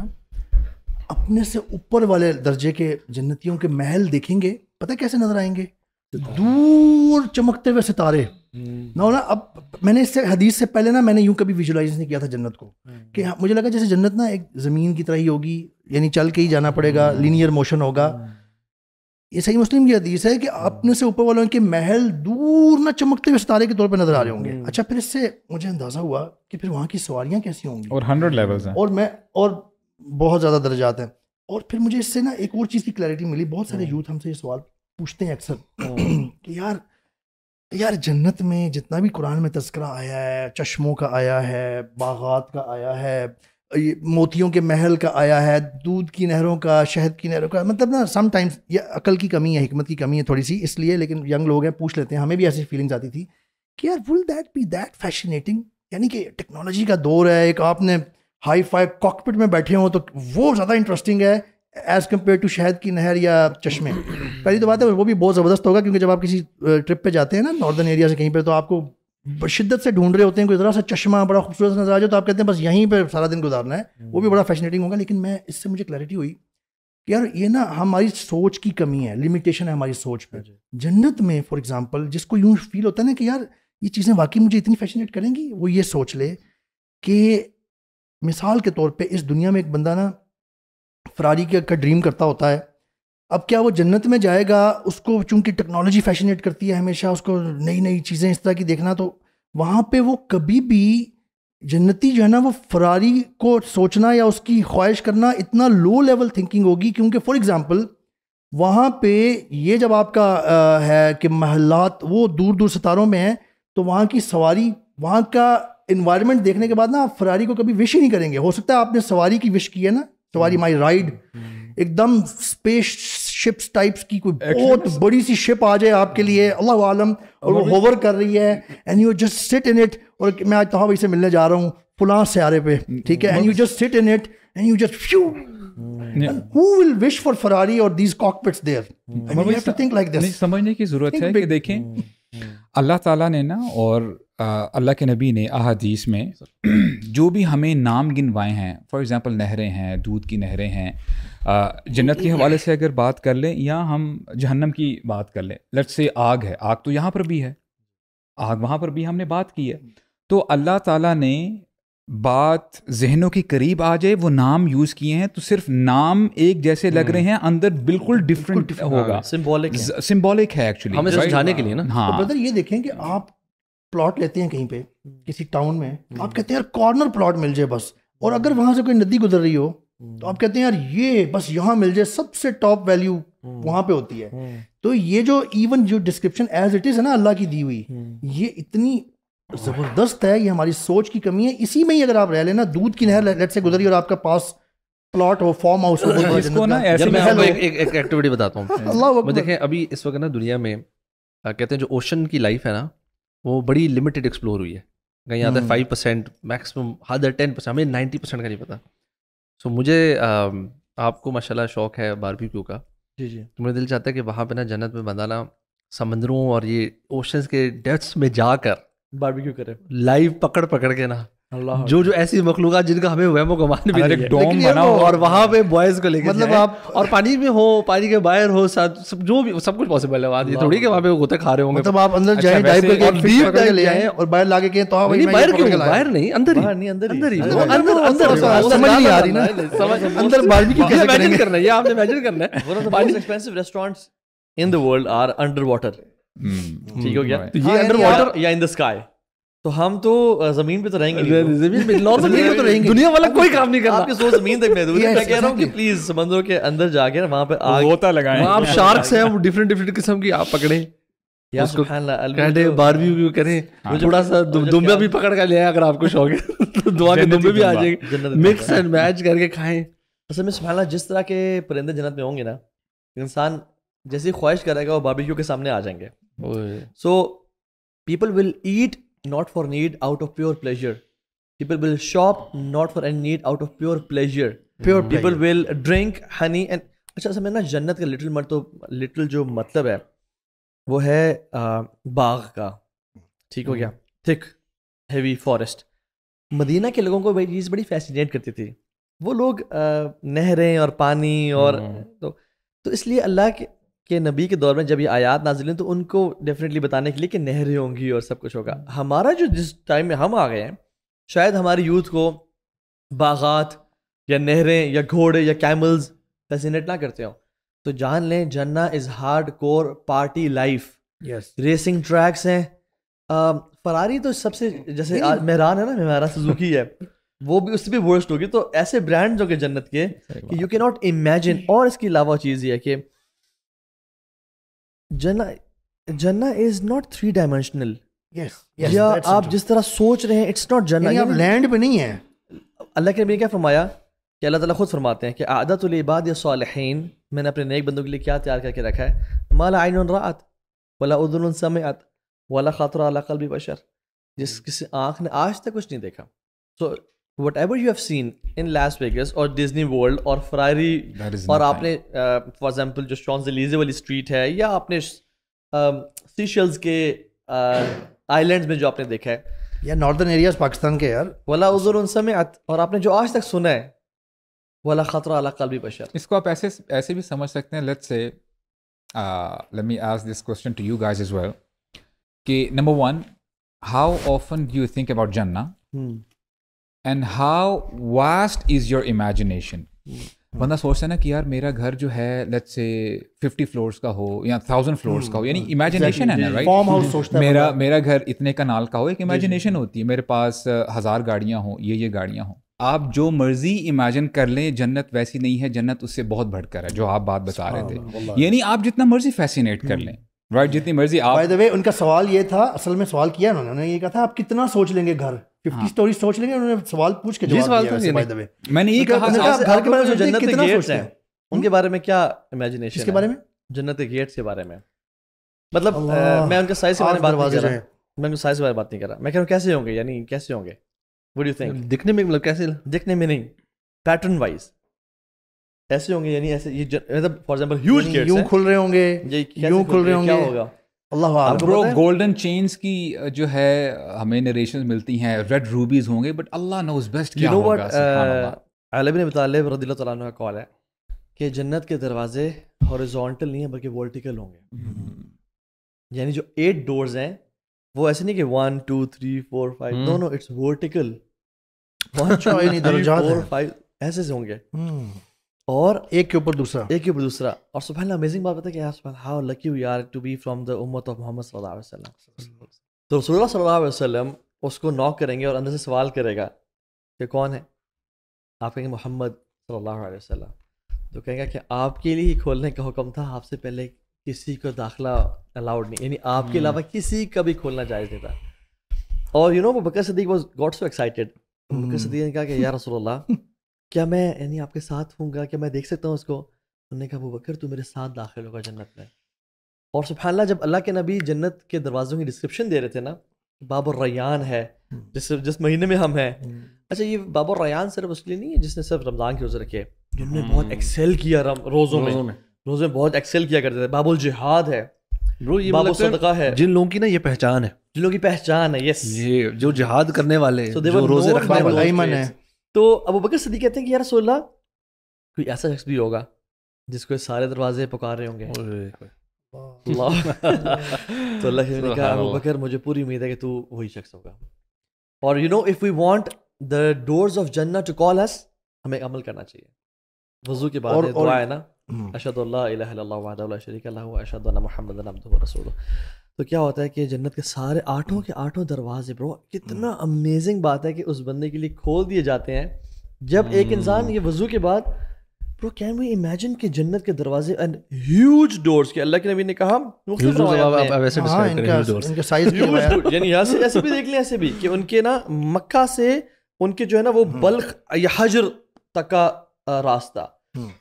اپنے سے اوپر والے درجے کے جنتیوں کے محل دیکھیں گے, پتہ کیسے نظر آئیں گے, دور چمکتے ہوئے ستارے. نا اب میں نے اس سے حدیث سے پہلے نا میں نے یوں کبھی ویژولائز نہیں کیا تھا جنت کو, کہ مجھے لگا جیسے جنت نا ایک زمین کی طرح ہی ہوگی, یعنی چل کے ہی جانا پڑے گا, لینئر موشن ہوگا. یہ صحیح مسلم کی حدیث ہے کہ اپنے سے اوپر والوں کے محل دور نہ چمکتے ہوئے ستارے کے طور پہ نظر آ رہے ہوں گے. اچھا, پھر اس سے مجھے اندازہ ہوا کہ پھر وہاں کی سواریاں کیسی ہوں گی, اور 100 لیولز ہیں, اور بہت زیادہ درجات ہیں. اور پھر مجھے اس سے نا ایک اور چیز کی کلیئرٹی ملی. بہت سارے یوتھ ہم سے یہ سوال پوچھتے ہیں اکثر کہ یار جنت میں جتنا بھی قرآن میں تذکرہ آیا ہے, چشموں کا آیا ہے, باغات کا آیا ہے, موتیوں کے محل کا آیا ہے, دودھ کی نہروں کا, شہد کی نہروں کا, مطلب نا سم ٹائمز یہ عقل کی کمی ہے, حکمت کی کمی ہے تھوڑی سی اس لیے, لیکن ینگ لوگ ہیں پوچھ لیتے ہیں, ہمیں بھی ایسی فیلنگز آتی تھی کہ یار ول دیٹ بی دیٹ فیشنیٹنگ, یعنی کہ ٹیکنالوجی کا دور ہے, ایک آپ نے ہائی فائی کاکپٹ میں بیٹھے ہوں تو وہ زیادہ انٹرسٹنگ ہے ایز کمپیئر ٹو شہد کی نہر یا چشمے. پہلی تو بات ہے وہ بھی بہت زبردست ہوگا, کیونکہ جب آپ کسی ٹرپ پہ جاتے ہیں نا ناردرن ایریا سے کہیں پہ, تو آپ کو شدت سے ڈھونڈ رہے ہوتے ہیں کوئی ذرا سا چشمہ بڑا خوبصورت نظر آ جائے, تو آپ کہتے ہیں بس یہیں پہ سارا دن گزارنا ہے, وہ بھی بڑا فیشنیٹنگ ہوگا. لیکن میں اس سے مجھے کلیئرٹی ہوئی کہ یار یہ نا ہماری سوچ کی کمی ہے, لمیٹیشن ہے ہماری سوچ پہ. جنت میں فار ایگزامپل جس کو یوں فیل ہوتا ہے نا کہ یار یہ چیزیں واقعی مجھے اتنی فیشنیٹ کریں گی, وہ یہ سوچ لے کہ مثال کے طور پہ اس دنیا میں ایک بندہ نا فراری کا ڈریم کرتا ہوتا ہے. اب کیا وہ جنت میں جائے گا, اس کو چونکہ ٹیکنالوجی فیشنیٹ کرتی ہے ہمیشہ, اس کو نئی نئی چیزیں اس طرح کی دیکھنا, تو وہاں پہ وہ کبھی بھی جنتی جو ہے نا وہ فراری کو سوچنا یا اس کی خواہش کرنا اتنا لو لیول تھنکنگ ہوگی. کیونکہ فار ایگزامپل وہاں پہ یہ جب آپ کا ہے کہ محلات وہ دور دور ستاروں میں ہیں, تو وہاں کی سواری, وہاں کا انوائرمنٹ دیکھنے کے بعد نا آپ فراری کو کبھی وش ہی نہیں کریں گے. ہو سکتا ہے آپ نے سواری کی وش کی ہے نا, سواری مائی رائڈ, ایک دم اسپیس شپس ٹائپس کی کوئی بہت بڑی سی شپ آ جائے آپ کے لیے, اللہ عالم, اور وہ ہوور کر رہی ہے, اینڈ یو جسٹ سٹ ان اٹ, اور میں آج طہا بھائی سے ملنے جا رہا ہوں فلاں سیارے پہ, ٹھیک ہے, اینڈ یو جسٹ سٹ in it and you just few, who will wish for Ferrari or these cockpits there? I mean, you have to think like this. سمجھنے کی ضرورت ہے کہ دیکھیں اللہ تعالیٰ نے نا, اور اللہ کے نبی نے احادیث میں جو بھی ہمیں نام گنوائے ہیں, فار ایگزامپل نہریں ہیں, دودھ کی نہریں ہیں, جنت کے حوالے سے اگر بات کر لیں یا ہم جہنم کی بات کر لیں, لیٹس سے آگ ہے, آگ تو یہاں پر بھی ہے, آگ وہاں پر بھی ہم نے بات کی ہے, تو اللہ تعالیٰ نے بات ذہنوں کے قریب آ جائے وہ نام یوز کیے ہیں, تو صرف نام ایک جیسے لگ رہے ہیں, اندر بالکل ڈفرینٹ ہوگا, سمبولک ہے ایکچولی ہمیں سمجھانے کے لیے نا. ہاں برادر یہ دیکھیں کہ آپ پلاٹ لیتے ہیں کہیں پہ کسی ٹاؤن میں, آپ کہتے ہیں یار کارنر پلاٹ مل جائے بس, اور اگر وہاں سے کوئی ندی گزر رہی ہو تو آپ کہتے ہیں یار یہ بس یہاں مل جائے, سب سے ٹاپ ویلیو وہاں پہ ہوتی ہے. تو یہ جو ایون جو ڈسکرپشن ایز اٹ از ہے نا اللہ کی دی ہوئی, یہ اتنی زبردست ہے, یہ ہماری سوچ کی کمی ہے. اسی میں ہی اگر آپ رہ لیں نا, دودھ کی نہر لیٹ سے گزری اور آپ کا پاس پلاٹ ہو, فارم ہاؤس ہو, میں آپ کو ایک ایکٹیویٹی بتاتا ہوں. دیکھیں ابھی اس وقت نا دنیا میں کہتے ہیں جو اوشن کی لائف ہے نا وہ بڑی لمیٹڈ ایکسپلور ہوئی ہے, کہیں آتا ہے 5%, میکسیمم حد 10%, ہمیں 90% کا نہیں پتا. سو مجھے آپ کو ماشاء اللہ شوق ہے باربیکیو کا, جی, تو میرا دل چاہتا ہے کہ وہاں پہ نا جنت میں بندہ نا سمندروں اور یہ اوشنس کے ڈیپتھس میں جا کر باربیکیو کرے, لائیو پکڑ کے نا جو ایسی مخلوقات جن کا ہمیں وہم و گمان بھی نہیں ہے, اور وہاں پہ بوائز کو لے کے مطلب آپ, اور پانی میں ہو, پانی کے باہر ہو, جو بھی سب کچھ پاسبل ہے. یہ تھوڑی کہ وہاں پہ غوطے کھا رہے ہوں گے, مطلب آپ اندر جائیں ڈائیو کر کے ڈیپ ڈائیو لے آئیں اور باہر لا کے کہیں تو باہر کیوں, باہر نہیں, اندر ہی سمجھ نہیں آ رہی نا, اندر باربیکیو کیسے امیجن کرنا ہے, یہ آپ نے امیجن کرنا ہے. one of the most expensive restaurants in the world are underwater, ٹھیک ہو گیا, یہ انڈر واٹر یا in the sky. تو ہم تو زمین پہ تو رہیں گے, زمین پہ تو رہیں گے, دنیا والا کوئی کام نہیں کرنا. آپ کی سوچ زمین تک محدود ہے. میں کہہ رہا ہوں کہ پلیز سمندروں کے اندر جا کے وہاں پہ آگ غوطہ لگائیں, آپ شارکس ہیں, ڈفرینٹ قسم کی آپ پکڑیں, اس کو کہتے باربیکیو کریں, تھوڑا سا دمبا بھی پکڑ کر لے آئیں اگر آپ کو شوق ہے. تو دعا کے دم بھی آ جائیں گے, جنت مکس اینڈ میچ کر کے کھائیں. اصل میں سبحان اللہ جس طرح کے پرندے جنت میں ہوں گے نا, انسان جیسی خواہش کرے گا وہ باربیکیو کے سامنے آ جائیں گے. So people will eat not for need, out of pure pleasure. People will shop not for any need, out of pure pleasure. People will drink honey and اچھا سمجھنا جنت کا لٹل جو مطلب ہے وہ ہے باغ کا, ٹھیک ہو گیا, تھک ہیوی فارسٹ. مدینہ کے لوگوں کو یہ چیز بڑی فیسینیٹ کرتی تھی, وہ لوگ نہریں اور پانی اور تو اس لیے اللہ کے نبی کے دور میں جب یہ آیات نازل ہوئی تو ان کو ڈیفینیٹلی بتانے کے لیے کہ نہریں ہوں گی اور سب کچھ ہوگا. ہمارا جو جس ٹائم میں ہم آ گئے ہیں شاید ہماری یوتھ کو باغات یا نہریں یا گھوڑے یا کیملز فیسینیٹ نہ کرتے ہوں, تو جان لیں جنہ is hard core party life. Racing tracks ہیں, فراری تو سب سے جیسے مہران ہے نا, مہران سوزوکی ہے, وہ بھی اس سے بھی ورسٹ ہوگی. تو ایسے برانڈ جو کہ جنت کے کہ یو کی ناٹ امیجن. اور اس کے علاوہ چیز یہ ہے کہ جنہ از ناٹ 3 ڈائمینشنل. یا آپ جس طرح سوچ رہے ہیں اٹس ناٹ جنہ, آپ لینڈ پہ نہیں ہے. اللہ کے نبی نے کیا فرمایا کہ اللہ تعالیٰ خود فرماتے ہیں کہ اعددت لعبادی الصالحین, میں نے اپنے نیک بندوں کے لیے کیا تیار کر کے رکھا ہے, ما لا عین رأت ولا اذن سمعت ولا خطر علی قلب بشر, جس کسی آنکھ نے آج تک کچھ نہیں دیکھا. So whatever you have seen in Las Vegas اور ڈزنی ورلڈ اور فراری, اور آپ نے فار ایگزامپل جو شانز الیزے والی اسٹریٹ ہے, یا آپ نے سیشلز کے آئی لینڈز میں جو آپ نے دیکھا ہے, یا ناردرن ایریاز پاکستان کے یار, ولا اذن سمعت, اور آپ نے جو آج تک سنا ہے, ولا خطر علی قلب بشر. اس کو آپ ایسے بھی سمجھ سکتے ہیں. Let's say let me ask this question to you guys as well, کہ number one, how often do you think about Jannah and how vast is your imagination? بندہ سوچتا ہے نا کہ یار میرا گھر جو ہے لیٹس سے 50 فلورس کا ہو یا 1000 فلورس کا ہو, یعنی امیجنیشن ہے نا, رائٹ. میرا گھر اتنے کنال کا ہو, ایک امیجنیشن ہوتی ہے. میرے پاس 1000 گاڑیاں ہوں, یہ گاڑیاں ہوں. آپ جو مرضی امیجن کر لیں, جنت ویسی نہیں ہے. جنت اس سے بہت بڑھ کر ہے, جو آپ بات بتا رہے تھے. یعنی آپ جتنا مرضی فیسینیٹ کر لیں, رائٹ, جتنی مرضی آپ. بائی دی وے ان کا سوال یہ تھا, اصل میں سوال کیا انہوں نے, یہ کہا تھا آپ کتنا سوچ لیں گے گھر, 50 سٹوری سوچ لیں گے. انہوں نے سوال پوچھ کے جواب دیا. بائی دی وے میں نے یہ کہا گھر کے بارے میں جنت کے گیٹس ہیں, ان کے بارے میں کیا امیجنیشن ہے, اس کے بارے میں جنت کے گیٹس کے بارے میں. مطلب میں ان کے سائز کے بارے میں بات نہیں کر رہا, میں ان کے سائز کے بارے میں بات نہیں کر رہا. میں کہہ رہا ہوں کیسے ہوں گے, یعنی کیسے ہوں گے, what do you think? دکھنے میں مطلب کیسے, دکھنے میں نہیں, پیٹرن وائز ایسے ہوں گے, یعنی ایسے یہ مطلب فار ایگزامپل ہیوج گیٹس یوں کھل رہے ہوں گے, یوں کھل رہے ہوں گے, کیا ہوگا اللہ اعلم. برو گولڈن چینز کی جو ہے ہمیں نریشنز ملتی ہیں, ریڈ روبیز ہوں گے, بٹ اللہ نوز بیسٹ کیا ہوگا. علی بن ابی طالب رضی اللہ تعالیٰ عنہ کا قول ہے کہ جنت کے دروازے ہاریزونٹل نہیں ہیں بلکہ ورٹیکل ہوں گے. یعنی جو 8 ڈورز ہیں وہ ایسے نہیں کہ 1 2 3 4 5, نو نو, اٹس ورٹیکل. 1 2 3 4 5 ایسے سے ہوں گے, اور ایک کے اوپر دوسرا, ایک کے اوپر دوسرا. اور سبحان اللہ امیزنگ بات ہے کہ یار سبحان how lucky we are to be from the امت آف محمد صلی اللہ علیہ وسلم. تو رسول اللہ صلی اللہ علیہ وسلم اس کو ناک کریں گے اور اندر سے سوال کرے گا کہ کون ہے, آپ کہیں گے محمد صلی اللہ علیہ وسلم. تو کہیں گا کہ آپ کے لیے ہی کھولنے کا حکم تھا, آپ سے پہلے کسی کو داخلہ الاؤڈ نہیں, یعنی آپ کے علاوہ کسی کا بھی کھولنا جائز نہیں تھا. اور you know Bakr Siddiq was got so excited. Bakr Siddiq نے کہا کہ یا رسول اللہ کیا میں یعنی آپ کے ساتھ ہوں گا, کیا میں دیکھ سکتا ہوں اس کو؟ انہوں نے کہا ابو بکر تو میرے ساتھ داخل ہوگا جنت میں. اور سبحان اللہ جب اللہ کے نبی جنت کے دروازوں کی ڈسکرپشن دے رہے تھے نا, باب الریان ہے جس مہینے میں ہم ہیں. اچھا یہ باب الریان صرف اس لیے نہیں ہے جس نے صرف رمضان کے روزے رکھے, جن نے بہت ایکسل کیا روزوں میں بہت ایکسل کیا کرتے تھے. باب الجہاد ہے, باب الصدقہ ہے, جن لوگوں کی نا یہ پہچان ہے, جن لوگوں کی پہچان ہے, یس, یہ جو جہاد کرنے والے, جو روزے رکھنے والے. تو ابو بکر صدیق کہتے ہیں کہ یا رسول اللہ کوئی ایسا شخص بھی ہوگا جس کو سارے دروازے پکار رہے ہوں گے. تو اللہ نے کہا ابو بکر مجھے پوری امید ہے کہ تو وہی شخص ہوگا. اور you know if we want the doors of جنت ٹو کال اس, ہمیں عمل کرنا چاہیے. وضو کے بعد دعا ہے نا, اشہد ان لا الہ الا اللہ وحدہ لا شریک لہ واشہد ان محمدا عبدہ ورسولہ. تو کیا ہوتا ہے کہ جنت کے سارے 8 دروازے, برو کتنا امیزنگ بات ہے کہ اس بندے کے لیے کھول دیے جاتے ہیں. جب ایک انسان یہ وضو کے بعد, برو کین وی امیجن کہ جنت کے دروازے اینڈ ہیوج ڈورز کے اللہ کے نبی نے کہا یعنی ایسے بھی دیکھ لیں, ایسے بھی کہ ان کے نا مکہ سے ان کے جو ہے نا وہ بلخ یا حجر تک کا راستہ،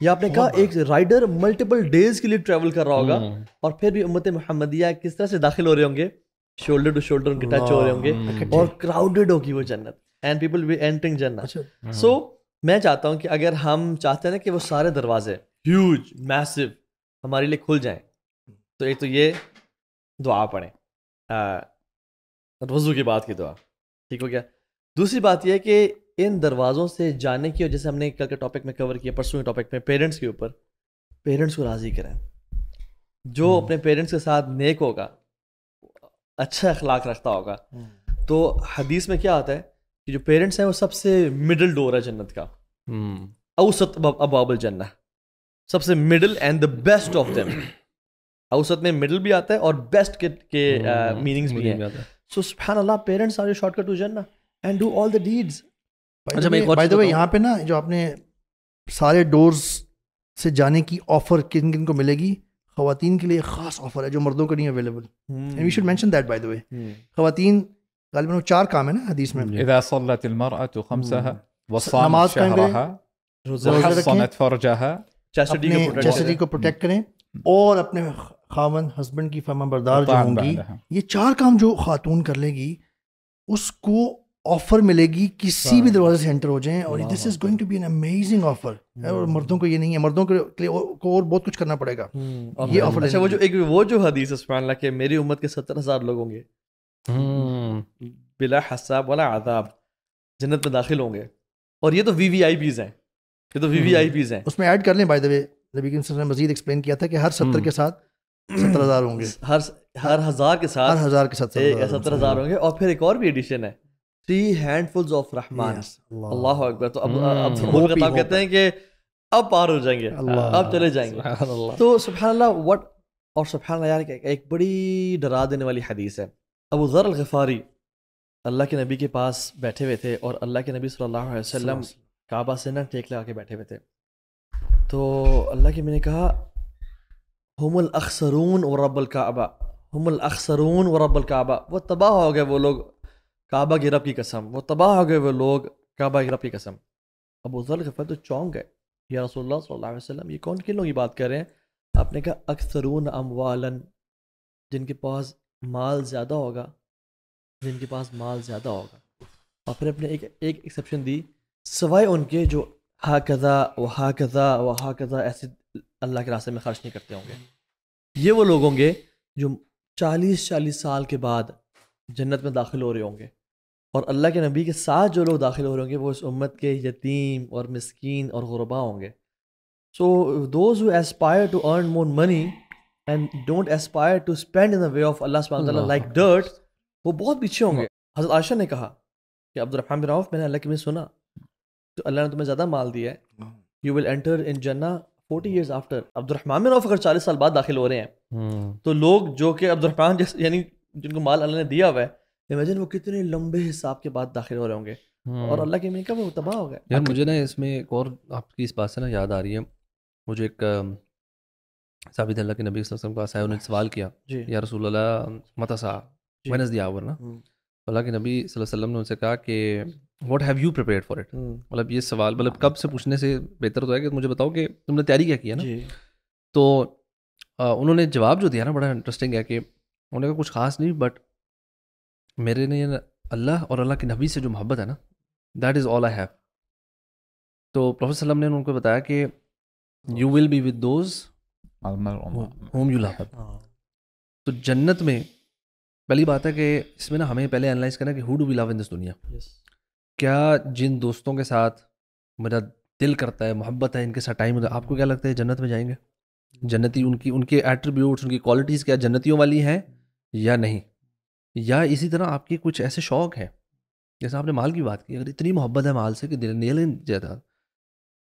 یا آپ نے کہا ایک رائڈر ملٹیپل ڈیز کے لیے ٹریول کر رہا ہوگا، اور پھر بھی امت محمدیہ کس طرح سے داخل ہو رہے ہوں گے، شولڈر ٹو شولڈر ان کے ٹچ ہو رہے ہوں گے، اور کراؤڈڈ ہوگی وہ جنت، and people will be entering جنت. سو میں چاہتا ہوں کہ اگر ہم چاہتے ہیں نا کہ وہ سارے دروازے ہیوج میسو ہمارے لیے کھل جائیں، تو ایک تو یہ دعا پڑھیں، وضو کے بعد کی دعا، ٹھیک ہو گیا. دوسری بات یہ ہے کہ ان دروازوں سے جانے کی، اور جیسے ہم نے کل کے ٹاپک میں کور کیا، پرسوں کے ٹاپک میں پیرنٹس کے اوپر، پیرنٹس کو راضی کریں. جو اپنے پیرنٹس کے ساتھ نیک ہوگا، اچھا اخلاق رکھتا ہوگا، تو حدیث میں کیا آتا ہے کہ جو پیرنٹس ہیں وہ سب سے مڈل ڈور ہے جنت کا، اوسط ابواب الجنہ، سب سے middle and the best of them. اوسط میں مڈل بھی آتا ہے اور بیسٹ کے میننگز بھی ہیں. سو سبحان اللہ، parents are short cut to جنہ and do all the deeds. اچھا بائی دا وے یہاں پہ نا جو آپ نے سارے ڈورز سے جانے کی آفر کن کن کو ملے گی، خواتین کے لیے خاص آفر ہے جو مردوں کو نہیں available. And we should mention that by the way. خواتین غالباً وہ 4 کام ہے نا حدیث میں، اذا صلت المرأة خمسها وصامت شهرها وحصنت فرجها، چیسٹی کو پروٹیکٹ کریں، اور اپنے خاوند ہسبینڈ کی فرما بردار جو ہوں گی. یہ 4 کام جو خاتون کر لے گی اس کو آفر ملے گی کسی بھی دروازے سے انٹر ہو جائیں، اور this is going to be an amazing offer. اور مردوں کو یہ نہیں ہے، مردوں کے لیے اور بہت کچھ کرنا پڑے گا یہ آفر. اچھا وہ جو حدیث ہے سبحان اللہ کہ میری امت کے 70,000 لوگ ہوں گے بلا حساب ولا عذاب جنت میں داخل ہوں گے، اور یہ تو وی وی آئی پیز ہیں، یہ تو وی وی آئی پیز ہیں. اس میں ایڈ کر لیں بائی دا وے، نبی کریم صلی اللہ علیہ وسلم نے مزید ایکسپلین کیا تھا کہ ہر 70 کے ساتھ 70,000 ہوں گے، ہر 1000 کے ساتھ 70,000 ہوں گے. اور پھر ایک اور بھی ایڈیشن ہے، 3 ہینڈفلز آف رحمان. اللہ اکبر. تو اب کہتے ہیں کہ اب پار ہو جائیں گے، اب چلے جائیں گے. تو سبحان اللہ وٹ، اور سبحان اللہ یار ایک بڑی ڈرا دینے والی حدیث ہے. ابو ذر الغفاری اللہ کے نبی کے پاس بیٹھے ہوئے تھے، اور اللہ کے نبی صلی اللہ علیہ وسلم کعبہ سے نا ٹیک لگا کے بیٹھے ہوئے تھے. تو اللہ کے نبی نے کہا ہم الاخسرون ورب الکعبہ، ہم الاخسرون ورب الکعبہ، وہ تباہ ہو گئے وہ لوگ کعبہ کے رب کی قسم، وہ تباہ ہو گئے وہ لوگ کعبہ کے رب کی قسم. ابو ذر غفاری تو چونک گئے، یا رسول اللہ صلی اللہ علیہ وسلم یہ کن لوگ یہ بات کر رہے ہیں؟ آپ نے کہا اکثرون اموالا، جن کے پاس مال زیادہ ہوگا، جن کے پاس مال زیادہ ہوگا. اور پھر اپنے ایک ایکسیپشن دی، سوائے ان کے جو ہاکذا و ہاکذا و ہاکذا ایسے اللہ کے راستے میں خرچ نہیں کرتے ہوں گے. یہ وہ لوگ ہوں گے جو 40 سال کے بعد جنت میں داخل ہو رہے ہوں گے، اور اللہ کے نبی کے ساتھ جو لوگ داخل ہو رہے ہوں گے وہ اس امت کے یتیم اور مسکین اور غربا ہوں گے. So those who aspire to earn more money and don't aspire to spend in the way of اللہ سبحانہ وتعالی لائک ڈرٹ، وہ بہت پیچھے ہوں گے. حضرت عائشہ نے کہا کہ عبد الرحمن بن عوف، میں نے اللہ کے میں سنا تو اللہ نے تمہیں زیادہ مال دیا ہے، یو ول انٹر ان جنہ 40 years after. عبد الرحمن بن عوف اگر 40 سال بعد داخل ہو رہے ہیں تو لوگ جو کہ عبد الرحمن جیسے یعنی جن کو مال اللہ نے دیا ہوا ہے، امیجن وہ کتنے لمبے حساب کے بعد داخل ہو رہے ہوں گے، اور اللہ کے میں کہا وہ تباہ ہو گئے. یار مجھے نا اس میں ایک اور آپ کی اس بات سے نا یاد آ رہی ہے، مجھے ایک ثابت اللہ کے نبی صلی اللہ علیہ وسلم کا انہوں نے سوال کیا، یا رسول اللہ متی الساعہ، وین از دی آور نا. اللہ کے نبی صلی اللہ علیہ وسلم نے ان سے کہا کہ what have you prepared for it. مطلب یہ سوال مطلب کب سے پوچھنے سے بہتر تو ہے کہ مجھے بتاؤ کہ تم نے تیاری کیا کی ہے نا. تو انہوں نے جواب جو دیا نا بڑا انٹرسٹنگ ہے کہ انہوں نے کہا کچھ خاص نہیں، بٹ میرے نے اللہ اور اللہ کے نبی سے جو محبت ہے نا، that is all I have. تو پروفیٹ صلی اللہ علیہ وسلم نے ان کو بتایا کہ you will be with those whom you love. تو جنت میں پہلی بات ہے کہ اس میں نا ہمیں پہلے انالائز کرنا کہ ہو ڈو وی لو ان دس دنیا. کیا جن دوستوں کے ساتھ میرا دل کرتا ہے، محبت ہے، ان کے ساتھ ٹائم ہوتا ہے، آپ کو کیا لگتا ہے جنت میں جائیں گے؟ جنتی ان کے ایٹریبیوٹس، ان کی کوالٹیز کیا جنتیوں والی ہیں یا نہیں؟ یا اسی طرح آپ کی کچھ ایسے شوق ہیں، جیسے آپ نے مال کی بات کی، اگر اتنی محبت ہے مال سے کہ دل نیل جاتا،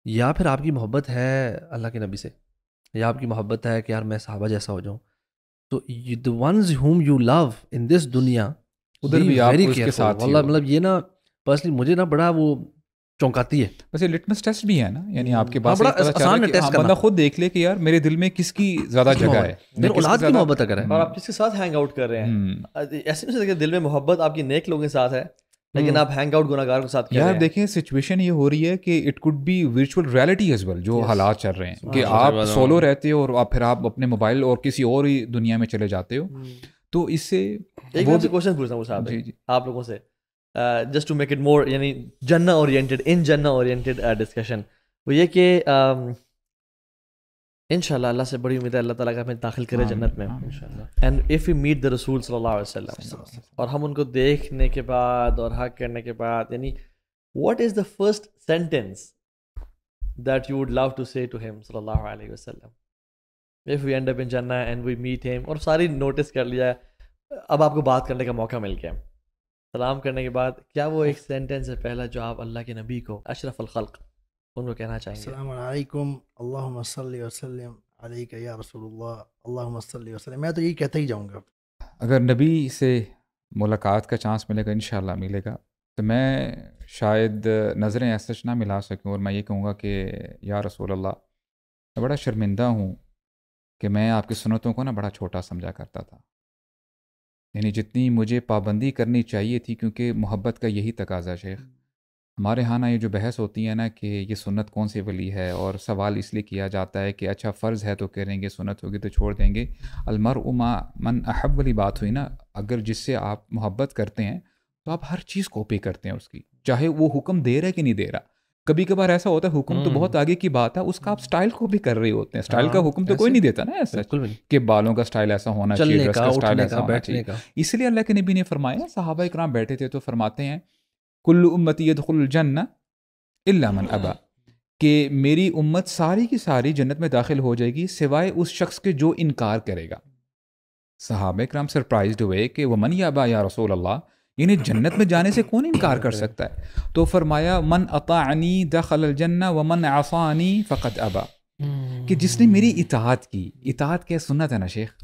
یا پھر آپ کی محبت ہے اللہ کے نبی سے، یا آپ کی محبت ہے کہ یار میں صحابہ جیسا ہو جاؤں. تو the ones whom you love in this دنیا ادھر بھی آپ اس کے ساتھ واللہ مطلب یہ نا پرسنلی مجھے نا بڑا وہ چونکاتی ہے. ویسے لٹمس ٹیسٹ بھی ہے نا، یعنی آپ کے پاس بندہ خود دیکھ لے کہ یار میرے دل میں کس کی زیادہ جگہ ہے، میرے اولاد کی محبت اگر ہے، اور آپ کس کے ساتھ ہینگ آؤٹ کر رہے ہیں. ایسے نہیں کہ دل میں محبت آپ کی نیک لوگوں کے ساتھ ہے، لیکن آپ ہینگ آؤٹ گناہگار کے ساتھ کر رہے یار ہیں. دیکھیں سچویشن یہ ہو رہی ہے کہ it could be virtual reality as well جو حالات چل رہے ہیں کہ آپ سولو رہتے ہو اور پھر آپ اپنے موبائل اور کسی اور ہی دنیا میں چلے جاتے ہو. تو اس سے ایک میں سے کوشچن پوچھتا ہوں صاحب آپ لوگوں سے just to make it more یعنی جنہ اورینٹیڈ ڈسکشن, وہ یہ کہ انشاءاللہ اللہ سے بڑی امید ہے اللہ تعالیٰ کا ہمیں داخل کرے جنت میں, and if you meet the رسول صلی اللہ علیہ وسلم, اور ہم ان کو دیکھنے کے بعد اور حق کرنے کے بعد, یعنی what is the first sentence that you would love to say to ہم صلی اللہ علیہ وسلم اف وی اینڈ اپ ان جنہ اینڈ وی میٹ ہم, اور ساری نوٹس کر لیا, اب آپ کو بات کرنے کا موقع مل گیا, سلام کرنے کے بعد کیا وہ ایک سینٹینس ہے پہلا جو آپ اللہ کے نبی کو اشرف الخلق ان کو کہنا چاہیں گے؟ السلام علیکم اللہم صلی وسلم علیک یا رسول اللہ اللہم صلی وسلم. میں تو یہی کہتا ہی جاؤں گا. اگر نبی سے ملاقات کا چانس ملے گا انشاءاللہ ملے گا, تو میں شاید نظریں ایسا نہ ملا سکوں اور میں یہ کہوں گا کہ یا رسول اللہ میں بڑا شرمندہ ہوں کہ میں آپ کی سنتوں کو نا بڑا چھوٹا سمجھا کرتا تھا, یعنی جتنی مجھے پابندی کرنی چاہیے تھی, کیونکہ محبت کا یہی تقاضا شیخ. ہمارے ہاں نا یہ جو بحث ہوتی ہے نا کہ یہ سنت کون سی ولی ہے, اور سوال اس لیے کیا جاتا ہے کہ اچھا فرض ہے تو کریں گے, سنت ہوگی تو چھوڑ دیں گے. المرء مع من احب والی بات ہوئی نا, اگر جس سے آپ محبت کرتے ہیں تو آپ ہر چیز کاپی کرتے ہیں اس کی, چاہے وہ حکم دے رہا ہے کہ نہیں دے رہا. کبھی کبھار ایسا ہوتا ہے حکم تو بہت آگے کی بات ہے, اس کا آپ سٹائل کو بھی کر رہے ہوتے ہیں. سٹائل کا حکم تو کوئی نہیں دیتا نا ایسا کہ بالوں کا سٹائل ایسا ہونا چاہیے, ڈریس کا سٹائل ایسا ہونا چاہیے. اس لیے اللہ کے نبی نے فرمایا, صحابہ اکرام بیٹھے تھے تو فرماتے ہیں کل امتی یدخل الجنہ الا من ابا, کہ میری امت ساری کی ساری جنت میں داخل ہو جائے گی سوائے اس شخص کے جو انکار کرے گا. صحابہ اکرام سرپرائزڈ ہوئے کہ ومن یابا یا رسول اللہ, یعنی جنت میں جانے سے کون انکار کر سکتا ہے؟ تو فرمایا من اطاعنی دخل الجنہ ومن عصانی فقد ابا, کہ جس نے میری اطاعت کی, اطاعت کیا سنت ہے نا شیخ,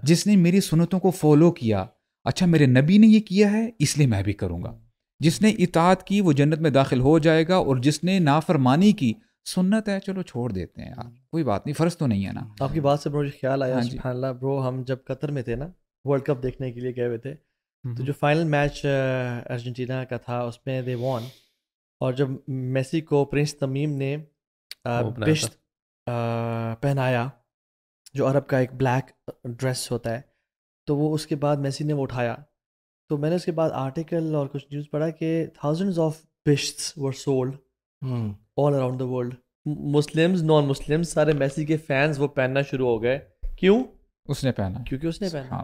جس نے میری سنتوں کو فالو کیا, اچھا میرے نبی نے یہ کیا ہے اس لیے میں بھی کروں گا. جس نے اطاعت کی وہ جنت میں داخل ہو جائے گا, اور جس نے نافرمانی کی سنت ہے چلو چھوڑ دیتے ہیں یار, کوئی بات نہیں, فرض تو نہیں ہے نا. آپ کی بات سے برو خیال آیا, سبحان اللہ برو, ہم جب قطر میں تھے نا ورلڈ کپ دیکھنے کے لیے گئے ہوئے تھے, تو جو فائنل میچ ارجنٹینا کا تھا اس میں دے وون, اور جب میسی کو پرنس تمیم نے بشت پہنایا جو عرب کا ایک بلیک ڈریس ہوتا ہے, تو وہ اس کے بعد میسی نے وہ اٹھایا, تو میں نے اس کے بعد آرٹیکل اور کچھ نیوز پڑھا کہ تھاؤزنڈز آف بشٹس were sold all around the world. Muslims non Muslims سارے میسی کے فینس وہ پہننا شروع ہو گئے. کیوں؟ اس نے پہنا, کیونکہ اس نے پہنا.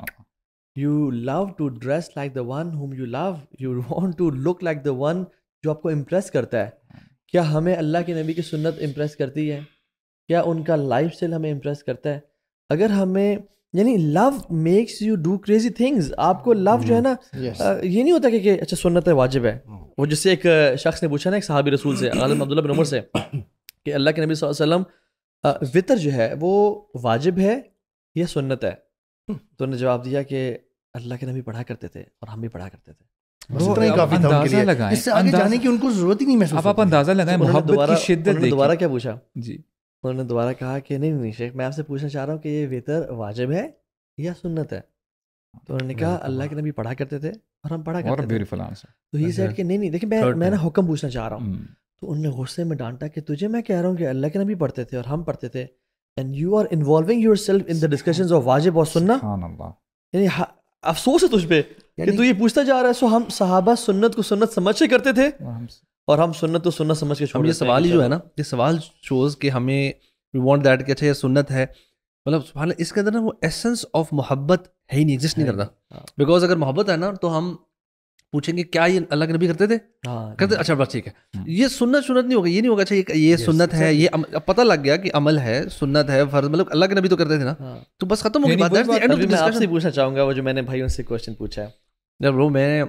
You love to dress like the one whom you love. You want to look like the one جو آپ کو امپریس کرتا ہے. کیا ہمیں اللہ کے نبی کی سنت امپریس کرتی ہے؟ کیا ان کا لائف اسٹائل ہمیں امپریس کرتا ہے؟ اگر ہمیں یعنی love makes you do crazy things. آپ کو لو جو ہے نا یہ نہیں ہوتا کہ اچھا سنت ہے واجب ہے. وہ جس سے ایک شخص نے پوچھا نا ایک صحابی رسول سے غالب عبداللہ بن عمر سے کہ اللہ کے نبی صلی اللہ علیہ وسلم وطر جو ہے وہ واجب ہے یا سنت ہے؟ تو انہوں نے جواب دیا کہ اللہ کے نبی پڑھا کرتے تھے اور ہم بھی پڑھا کرتے تھے. اندازہ لگائیں, اس سے آگے جانے کی ان کو ضرورت ہی نہیں محسوس. اب آپ اندازہ لگائیں محبت کی شدت. دوبارہ کیا پوچھا جی, انہوں نے دوبارہ کہا کہ نہیں شیخ میں آپ سے پوچھنا چاہ رہا ہوں کہ یہ وطر واجب ہے یا سنت ہے؟ تو انہوں نے کہا اللہ کے نبی پڑھا کرتے تھے اور ہم پڑھا کرتے تھے. Beautiful answer. تو ہی سیڈ کہ نہیں دیکھیں میں نا حکم پوچھنا چاہ رہا ہوں. تو انہوں نے غصے میں ڈانٹا کہ تجھے میں کہہ رہا ہوں کہ اللہ کے نبی پڑھتے تھے اور ہم پڑھتے تھے, and you are involving yourself in the discussions of واجب اور سنت. یعنی افسوس ہے تجھ پہ کہ تو یہ پوچھتا جا رہا ہے. سو ہم صحابہ سنت کو سنت سمجھ کے کرتے تھے اور ہم سنت کو سنت سمجھ کے چھوڑ. یہ سوال ہی جو ہے نا, یہ سوال شوز کہ ہمیں وی وانٹ دیٹ کہ اچھا یہ سنت ہے, مطلب سبحان اللہ اس کے اندر نا وہ ایسنس آف محبت ہے ہی نہیں, ایگزسٹ نہیں کرتا. بیکاز اگر محبت ہے نا تو ہم پوچھیں گے کیا یہ اللہ کے نبی کرتے تھے؟ کرتے. اچھا بس ٹھیک ہے, یہ سنت نہیں ہوگا, یہ نہیں ہوگا اچھا یہ سنت ہے, یہ پتہ لگ گیا کہ عمل ہے, سنت ہے, فرض, مطلب اللہ کے نبی تو کرتے تھے نا, تو بس ختم ہو گئی بات. میں آپ سے پوچھنا چاہوں گا وہ جو میں نے بھائیوں سے کوشچن پوچھا ہے. جب وہ میں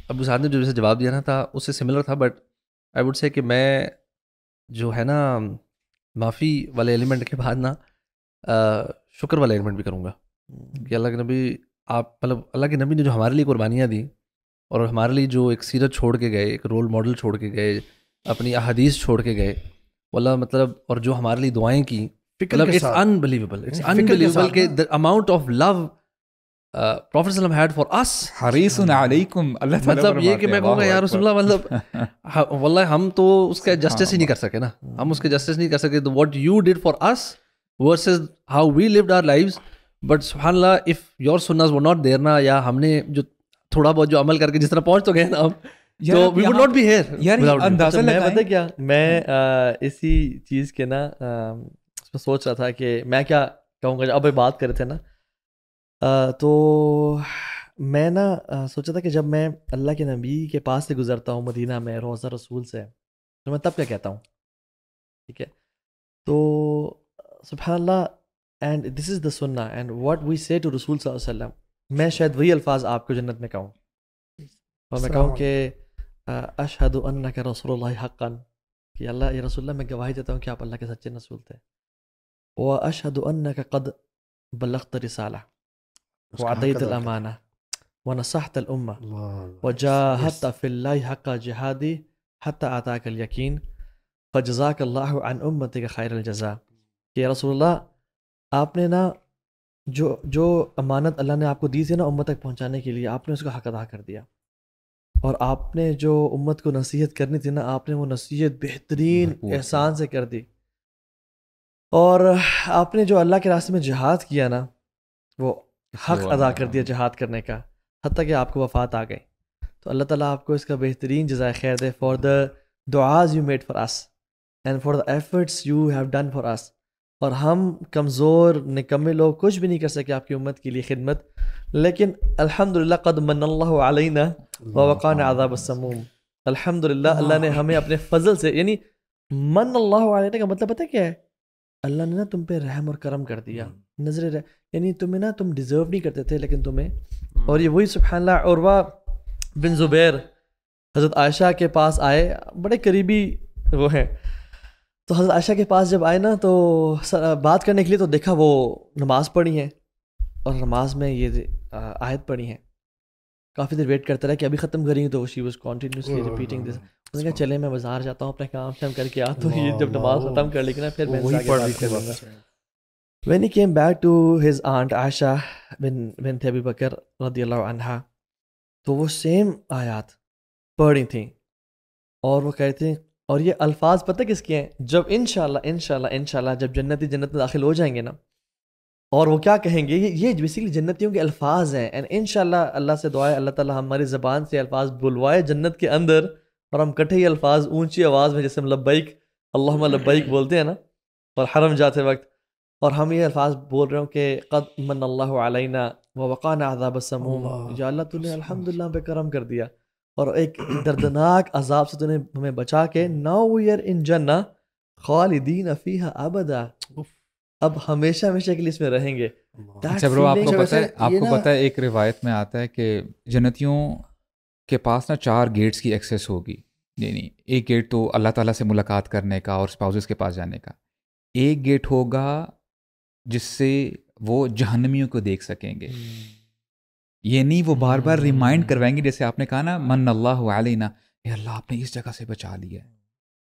ابو سعد نے جو جیسے جواب دیا نا تھا اس سے سملر تھا, بٹ آئی وڈ سے کہ میں جو ہے نا معافی والے ایلیمنٹ کے بعد نا شکر والے ایلیمنٹ بھی کروں گا کہ اللہ کے نبی آپ مطلب اللہ کے نبی نے جو ہمارے لیے قربانیاں دی اور ہمارے لیے جو ایک سیرت چھوڑ کے گئے, ایک رول ماڈل چھوڑ کے گئے, اپنی احادیث چھوڑ کے گئے واللہ, مطلب اور جو ہمارے لیے دعائیں کی, مطلب اٹس انبلیویبل کہ the amount of love Prophet ﷺ had for us. حریص علیکم, اللہ تعالیٰ مطلب یہ کہ میں کہوں گا یا رسول اللہ, مطلب واللہ ہم تو اس کا جسٹس ہی نہیں کر سکے نا, ہم اس کے جسٹس نہیں کر سکے. what you did for us versus how we lived our lives. but سبحان اللہ, if your sunnahs were not there نا, یا ہم نے جو تھوڑا بہت جو عمل کر کے جس طرح پہنچ تو گئے نا ہم, تو we would not be here. یار اندازہ میں لگائیں, پتہ کیا, میں اسی چیز کے نا اس میں سوچ رہا تھا کہ میں کیا کہوں گا. اب بات کر رہے تھے نا, تو میں نا سوچا تھا کہ جب میں اللہ کے نبی کے پاس سے گزرتا ہوں مدینہ میں روضہ رسول سے, تو میں تب کیا کہتا ہوں, ٹھیک ہے. تو سبحان اللہ, اینڈ دس از دا سنہ اینڈ واٹ وی سے ٹو رسول صلی اللہ علیہ وسلم. میں شاید وہی الفاظ آپ کو جنت میں کہوں, اور میں کہوں کہ اشہد انک رسول اللہ حقا, کہ اللہ, یا رسول اللہ میں گواہی دیتا ہوں کہ آپ اللہ کے سچے رسول تھے. واشہد انک قد بلغت رسالہ وعطیت الامانہ ونصحت الامہ وجاہدت فی اللہ حق جہادی حتی آتاک الیقین فجزاک اللہ عن امتک خیر الجزا. کہ رسول اللہ, آپ نے نا جو امانت اللہ نے آپ کو دی تھی نا امت تک پہنچانے کے لیے, آپ نے اس کا حق ادا کر دیا, اور آپ نے جو امت کو نصیحت کرنی تھی نا, آپ نے وہ نصیحت بہترین احسان سے کر دی. اور آپ نے جو اللہ کے راستے میں جہاد کیا نا, وہ حق ادا کر دیا جہاد کرنے کا, حتیٰ کہ آپ کو وفات آ گئی. تو اللہ تعالیٰ آپ کو اس کا بہترین جزائے خیر دے فار دا دعاز you made for us and for the efforts you have done for us. اور ہم کمزور نکمے لوگ کچھ بھی نہیں کر سکے آپ کی امت کے لیے خدمت, لیکن الحمدللہ قد من اللہ علینا ووقانا عذاب السموم. الحمدللہ اللہ نے ہمیں اپنے فضل سے, یعنی من اللہ علینا کا مطلب پتہ کیا ہے, اللہ نے نا تم پہ رحم اور کرم کر دیا, نظر یعنی تمہیں نا, تم ڈیزرو نہیں کرتے تھے لیکن تمہیں. اور یہ وہی سبحان اللہ عروہ بن زبیر حضرت عائشہ کے پاس آئے, بڑے قریبی وہ ہیں. تو حضرت عائشہ کے پاس جب آئے نا تو بات کرنے کے لیے, تو دیکھا وہ نماز پڑھی ہے, اور نماز میں یہ آیت پڑھی ہے. کافی دیر ویٹ کرتا رہا کہ ابھی ختم کریں گے, تو she was continuously repeating this. اس نے کہا چلے میں بازار جاتا ہوں اپنے کام شام کر کے آ, تو یہ جب نماز ختم کر لے گی نا پھر میں وہی پڑھ رہی تھی. When he came back to his aunt Aisha bint Abi Bakr radiyallahu anha, تو وہ سیم آیات پڑھی تھیں, اور وہ کہتے ہیں, اور یہ الفاظ پتہ کس کے ہیں, جب انشاءاللہ جب جنتی جنت میں داخل ہو جائیں گے نا, اور وہ کیا کہیں گے, یہ بیسیکلی جنتیوں کے الفاظ ہیں. اینڈ انشاءاللہ اللہ سے دعا ہے اللہ تعالیٰ ہماری زبان سے الفاظ بلوائے جنت کے اندر, اور ہم کٹھے یہ الفاظ اونچی آواز میں جیسے ہم لبیک اللہم لبیک بولتے ہیں نا, اور حرم جاتے وقت, اور ہم یہ الفاظ بول رہے ہوں کہ قد من اللہ علینا ووقانا عذاب السموم, یا اللہ تو نے الحمدللہ ہم پہ کرم کر دیا, اور ایک دردناک عذاب سے تو نے ہمیں بچا کے, ناؤ وی آر ان جنہ خالدین فیہا ابدا, اب ہمیشہ ہمیشہ کے لیے اس میں رہیں گے. اچھا برو, آپ کو پتہ ہے ایک روایت میں آتا ہے کہ جنتیوں کے پاس نا 4 گیٹس کی ایکسیس ہوگی. یعنی ایک گیٹ تو اللہ تعالیٰ سے ملاقات کرنے کا اور اسپاؤزز کے پاس جانے کا, ایک گیٹ ہوگا جس سے وہ جہنمیوں کو دیکھ سکیں گے. یہ نہیں وہ بار بار ریمائنڈ کروائیں گے, جیسے آپ نے کہا نا من اللہ علینا, اے اللہ آپ نے اس جگہ سے بچا لیا.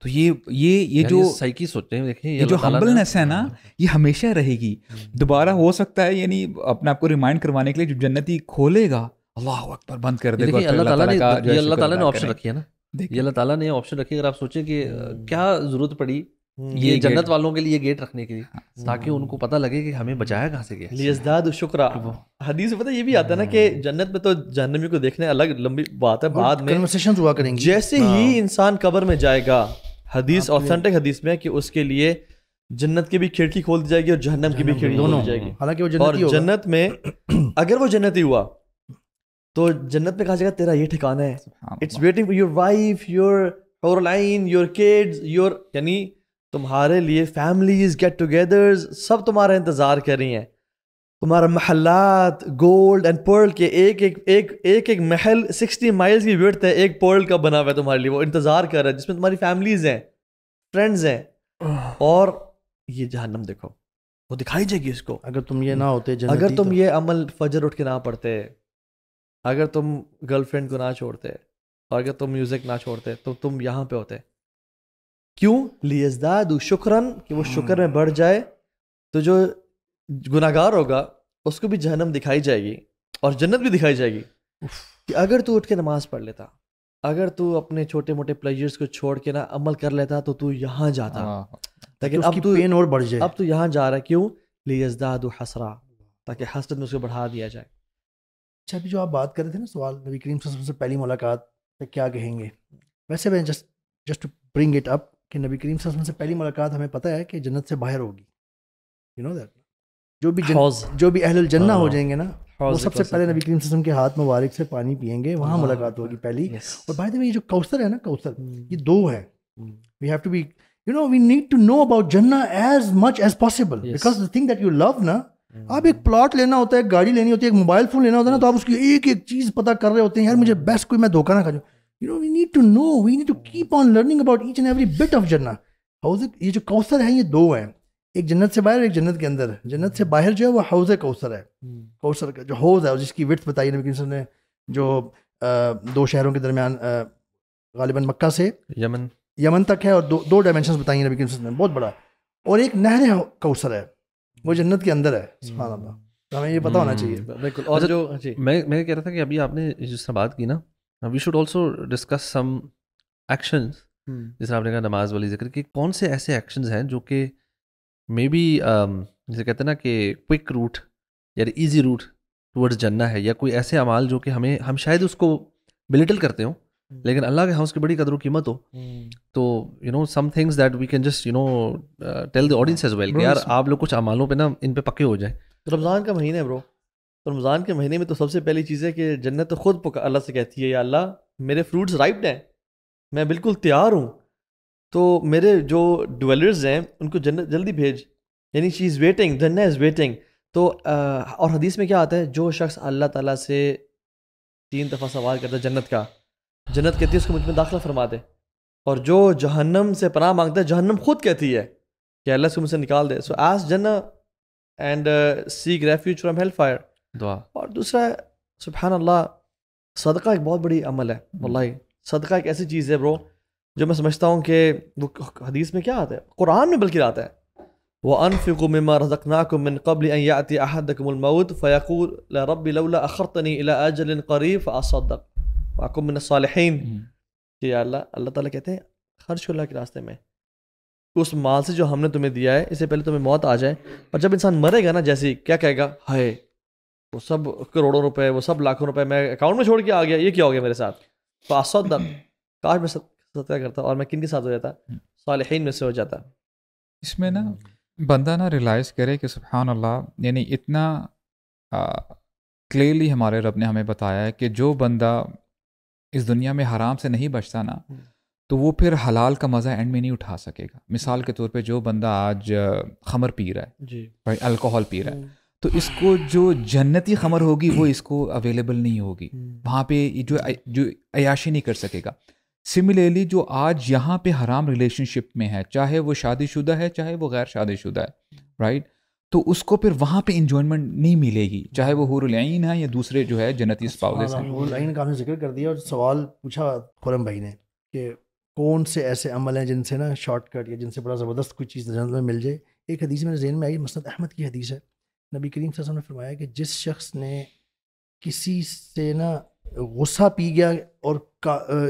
تو یہ جو سائیکی سوچتے ہیں, دیکھیں یہ جو ہمبلنس ہے نا, یہ ہمیشہ رہے گی. دوبارہ ہو سکتا ہے یعنی اپنے آپ کو ریمائنڈ کروانے کے لیے جو جنتی کھولے گا اللہ اکبر بند کر دے گا. اللہ تعالیٰ نے آپشن رکھی ہے نا, یہ اللہ تعالیٰ نے آپشن رکھی. اگر آپ سوچیں کہ کیا ضرورت پڑی یہ جنت والوں کے لیے گیٹ رکھنے کے لیے, تاکہ ان کو پتہ لگے کہ ہمیں بچایا کہاں سے گیا. لیزداد شکرا. حدیث میں پتہ یہ بھی آتا ہے نا کہ جنت میں تو جہنمی کو دیکھنے الگ لمبی بات ہے, بعد میں کنورسیشن ہوا کریں گے. جیسے ہی انسان قبر میں جائے گا, حدیث آتھینٹک حدیث میں کہ اس کے لیے جنت کی بھی کھڑکی کھول دی جائے گی اور جہنم کی بھی کھڑکی کھول دی جائے گی. حالانکہ وہ اور جنت میں اگر وہ جنتی ہوا تو جنت میں کہا جائے گا تیرا یہ ٹھکانہ ہے, it's waiting for your wife, your حور العین, یور کڈز, یور, یعنی تمہارے لیے فیملیز گیٹ ٹوگیدرز سب تمہارا انتظار کر رہی ہیں. تمہارا محلات گولڈ اینڈ پرل کے ایک محل 60 مائلز کی وڈتھ ہے, ایک پرل کا بنا ہوا ہے تمہارے لیے, وہ انتظار کر رہا ہے, جس میں تمہاری فیملیز ہیں, فرینڈز ہیں. اور یہ جہنم دیکھو, وہ دکھائی جائے گی اس کو. اگر تم یہ نہ ہوتے, اگر تم یہ عمل فجر اٹھ کے نہ پڑھتے, اگر تم گرل فرینڈ کو نہ چھوڑتے, اور اگر تم میوزک نہ چھوڑتے, تو تم یہاں پہ ہوتے. کیوں؟ لیزدادوا شکرن, کہ وہ شکر میں بڑھ جائے. تو جو گناہگار ہوگا اس کو بھی جہنم دکھائی جائے گی, اور جنت بھی دکھائی جائے گی کہ اگر تو اٹھ کے نماز پڑھ لیتا, اگر تو اپنے چھوٹے موٹے پلیجرز کو چھوڑ کے نا عمل کر لیتا تو تو یہاں جاتا, لیکن اب تو پین اور بڑھ جائے. اب تو یہاں جا رہا ہے, کیوں؟ لیزدادوا حسرا, تاکہ حسرت میں اس کو بڑھا دیا جائے. اچھا ابھی جو آپ بات کر رہے تھے نا سوال نبی کریم صلی اللہ علیہ وسلم سے پہلی ملاقات پہ کیا کہیں گے, ویسے میں just to bring it up کہ نبی کریم صلی اللہ علیہ وسلم سے پہلی ملاقات ہمیں پتہ ہے کہ جنت سے باہر ہوگی. یو نو دیٹ, جو بھی اہل الجنہ ہو جائیں گے نا وہ سب سے پہلے نبی کریم صلی اللہ علیہ وسلم کے ہاتھ مبارک سے پانی پئیں گے, وہاں ملاقات ہوگی پہلی. اور بائی دی وے یہ جو کوثر ہے نا, کوثر یہ 2 ہے. We have to be we need to know about جنہ as much as possible, because the thing that you love نا, آپ ایک پلاٹ لینا ہوتا ہے, ایک گاڑی لینی ہوتی ہے, ایک موبائل فون لینا ہوتا ہے نا, تو آپ اس کی ایک ایک چیز پتہ کر رہے ہوتے ہیں, یار مجھے بیسٹ کوئی میں دھوکہ نہ کھا جاؤں. We need to know, we need to keep on learning about each and every bit of جنہ. یہ جو کوثر ہے یہ 2 ہیں, ایک جنت سے باہر, ایک جنت کے اندر. جنت سے باہر جو ہے وہ حوض کوثر ہے, کوثر کا جو حوض ہے جس کی وڈث بتائی نبی کریم نے, جو 2 شہروں کے درمیان غالباً مکہ سے یمن تک ہے, اور 2 ڈائمینشنز بتائی ہیں نبی کریم نے, بہت بڑا. اور ایک نہر کوثر ہے وہ جنت کے اندر ہے. سبحان اللہ, ہمیں یہ پتہ ہونا چاہیے. بالکل. اور جو میں کہہ رہا تھا کہ ابھی آپ نے جس طرح بات کی نا, we should also discuss some actions, جس طرح آپ نے کہا نماز والی ذکر کی, کون سے ایسے ایکشنز ہیں جو کہ مے بی جسے کہتے ہیں نا کہ کوئک روٹ یا ایزی روٹ ٹورڈز جنہ ہے, یا کوئی ایسے اعمال جو کہ ہم شاید اس کو بلیٹل کرتے ہوں لیکن اللہ کے ہاں اس کی بڑی قدر و قیمت ہو. تو some things that we can just tell the audience as well کہ یار آپ لوگ کچھ اعمالوں پہ نا ان پہ پکے ہو جائیں. رمضان کا مہینہ ہے برو, رمضان کے مہینے میں تو سب سے پہلی چیز ہے کہ جنت تو خود اللہ سے کہتی ہے, یا اللہ میرے فروٹس رائپڈ ہیں, میں بالکل تیار ہوں, تو میرے جو ڈویلرز ہیں ان کو جنت جلدی بھیج. یعنی شی از ویٹنگ, جنہ از ویٹنگ. تو اور حدیث میں کیا آتا ہے, جو شخص اللہ تعالیٰ سے 3 دفعہ سوال کرتا ہے جنت کا, جنت کہتی ہے اس کو مجھ میں داخلہ فرما دے. اور جو جہنم سے پناہ مانگتا ہے, جہنم خود کہتی ہے کہ اللہ اس کو مجھ سے نکال دے. سو آسک جنہ and seek refuge from hell fire. دعا. اور دوسرا سبحان اللہ, صدقہ ایک بہت بڑی عمل ہے. واللہ صدقہ ایک ایسی چیز ہے برو جو میں سمجھتا ہوں کہ وہ حدیث میں کیا آتا ہے, قرآن میں بلکہ آتا ہے, وَأَنفِقُوا مِمَّا رَزَقْنَاكُم مِّن قَبْلِ أَن يَأْتِيَ أَحَدَكُمُ الْمَوْتُ فَيَقُولُ رَبِّ لَوْلَا أَخَّرْتَنِي إِلَىٰ أَجَلٍ قَرِيبٍ فَأَصَّدَّقْ وَأَكُن مِّنَ الصَّالِحِينَ. کہ یا اللہ تعالیٰ کہتے ہیں خرچ کرو اللہ کے راستے میں, اس مال سے جو ہم نے تمہیں دیا ہے, اس سے پہلے تمہیں موت آ جائے. اور جب انسان مرے گا نا, جیسے کیا کہے گا, ہائے وہ سب کروڑوں روپے, وہ سب لاکھوں روپے میں اکاؤنٹ میں چھوڑ کے آ گیا, یہ کیا ہو گیا میرے ساتھ. فَأَصَّدَّقْ, کاش میں صدقہ کرتا, اور میں کن کے ساتھ ہو جاتا, صالحین میں سے ہو جاتا. اس میں نا بندہ نا ریلائز کرے کہ سبحان اللہ, یعنی اتنا کلیئرلی ہمارے رب نے ہمیں بتایا ہے کہ جو بندہ اس دنیا میں حرام سے نہیں بچتا نا, تو وہ پھر حلال کا مزہ اینڈ میں نہیں اٹھا سکے گا. مثال کے طور پہ جو بندہ آج خمر پی رہا ہے, جی بھائی الکوہول پی رہا ہے, تو اس کو جو جنتی خمر ہوگی وہ اس کو اویلیبل نہیں ہوگی, وہاں پہ جو عیاشی نہیں کر سکے گا. سملرلی جو آج یہاں پہ حرام ریلیشن شپ میں ہے, چاہے وہ شادی شدہ ہے چاہے وہ غیر شادی شدہ ہے, رائٹ, تو اس کو پھر وہاں پہ انجوائمنٹ نہیں ملے گی, چاہے وہ حور العین ہے یا دوسرے جو ہے جنتی اسپاؤسز ہیں. حور العین کا آپ نے ذکر کر دیا, اور سوال پوچھا خرم بھائی نے کہ کون سے ایسے عمل ہیں جن سے نا شارٹ کٹ یا جن سے بڑا زبردست کوئی چیز جنت میں مل جائے. ایک حدیث میرے ذہن میں آئی, مسند احمد کی حدیث ہے. نبی کریم صلی اللہ علیہ وسلم نے فرمایا کہ جس شخص نے کسی سے نا غصہ پی گیا اور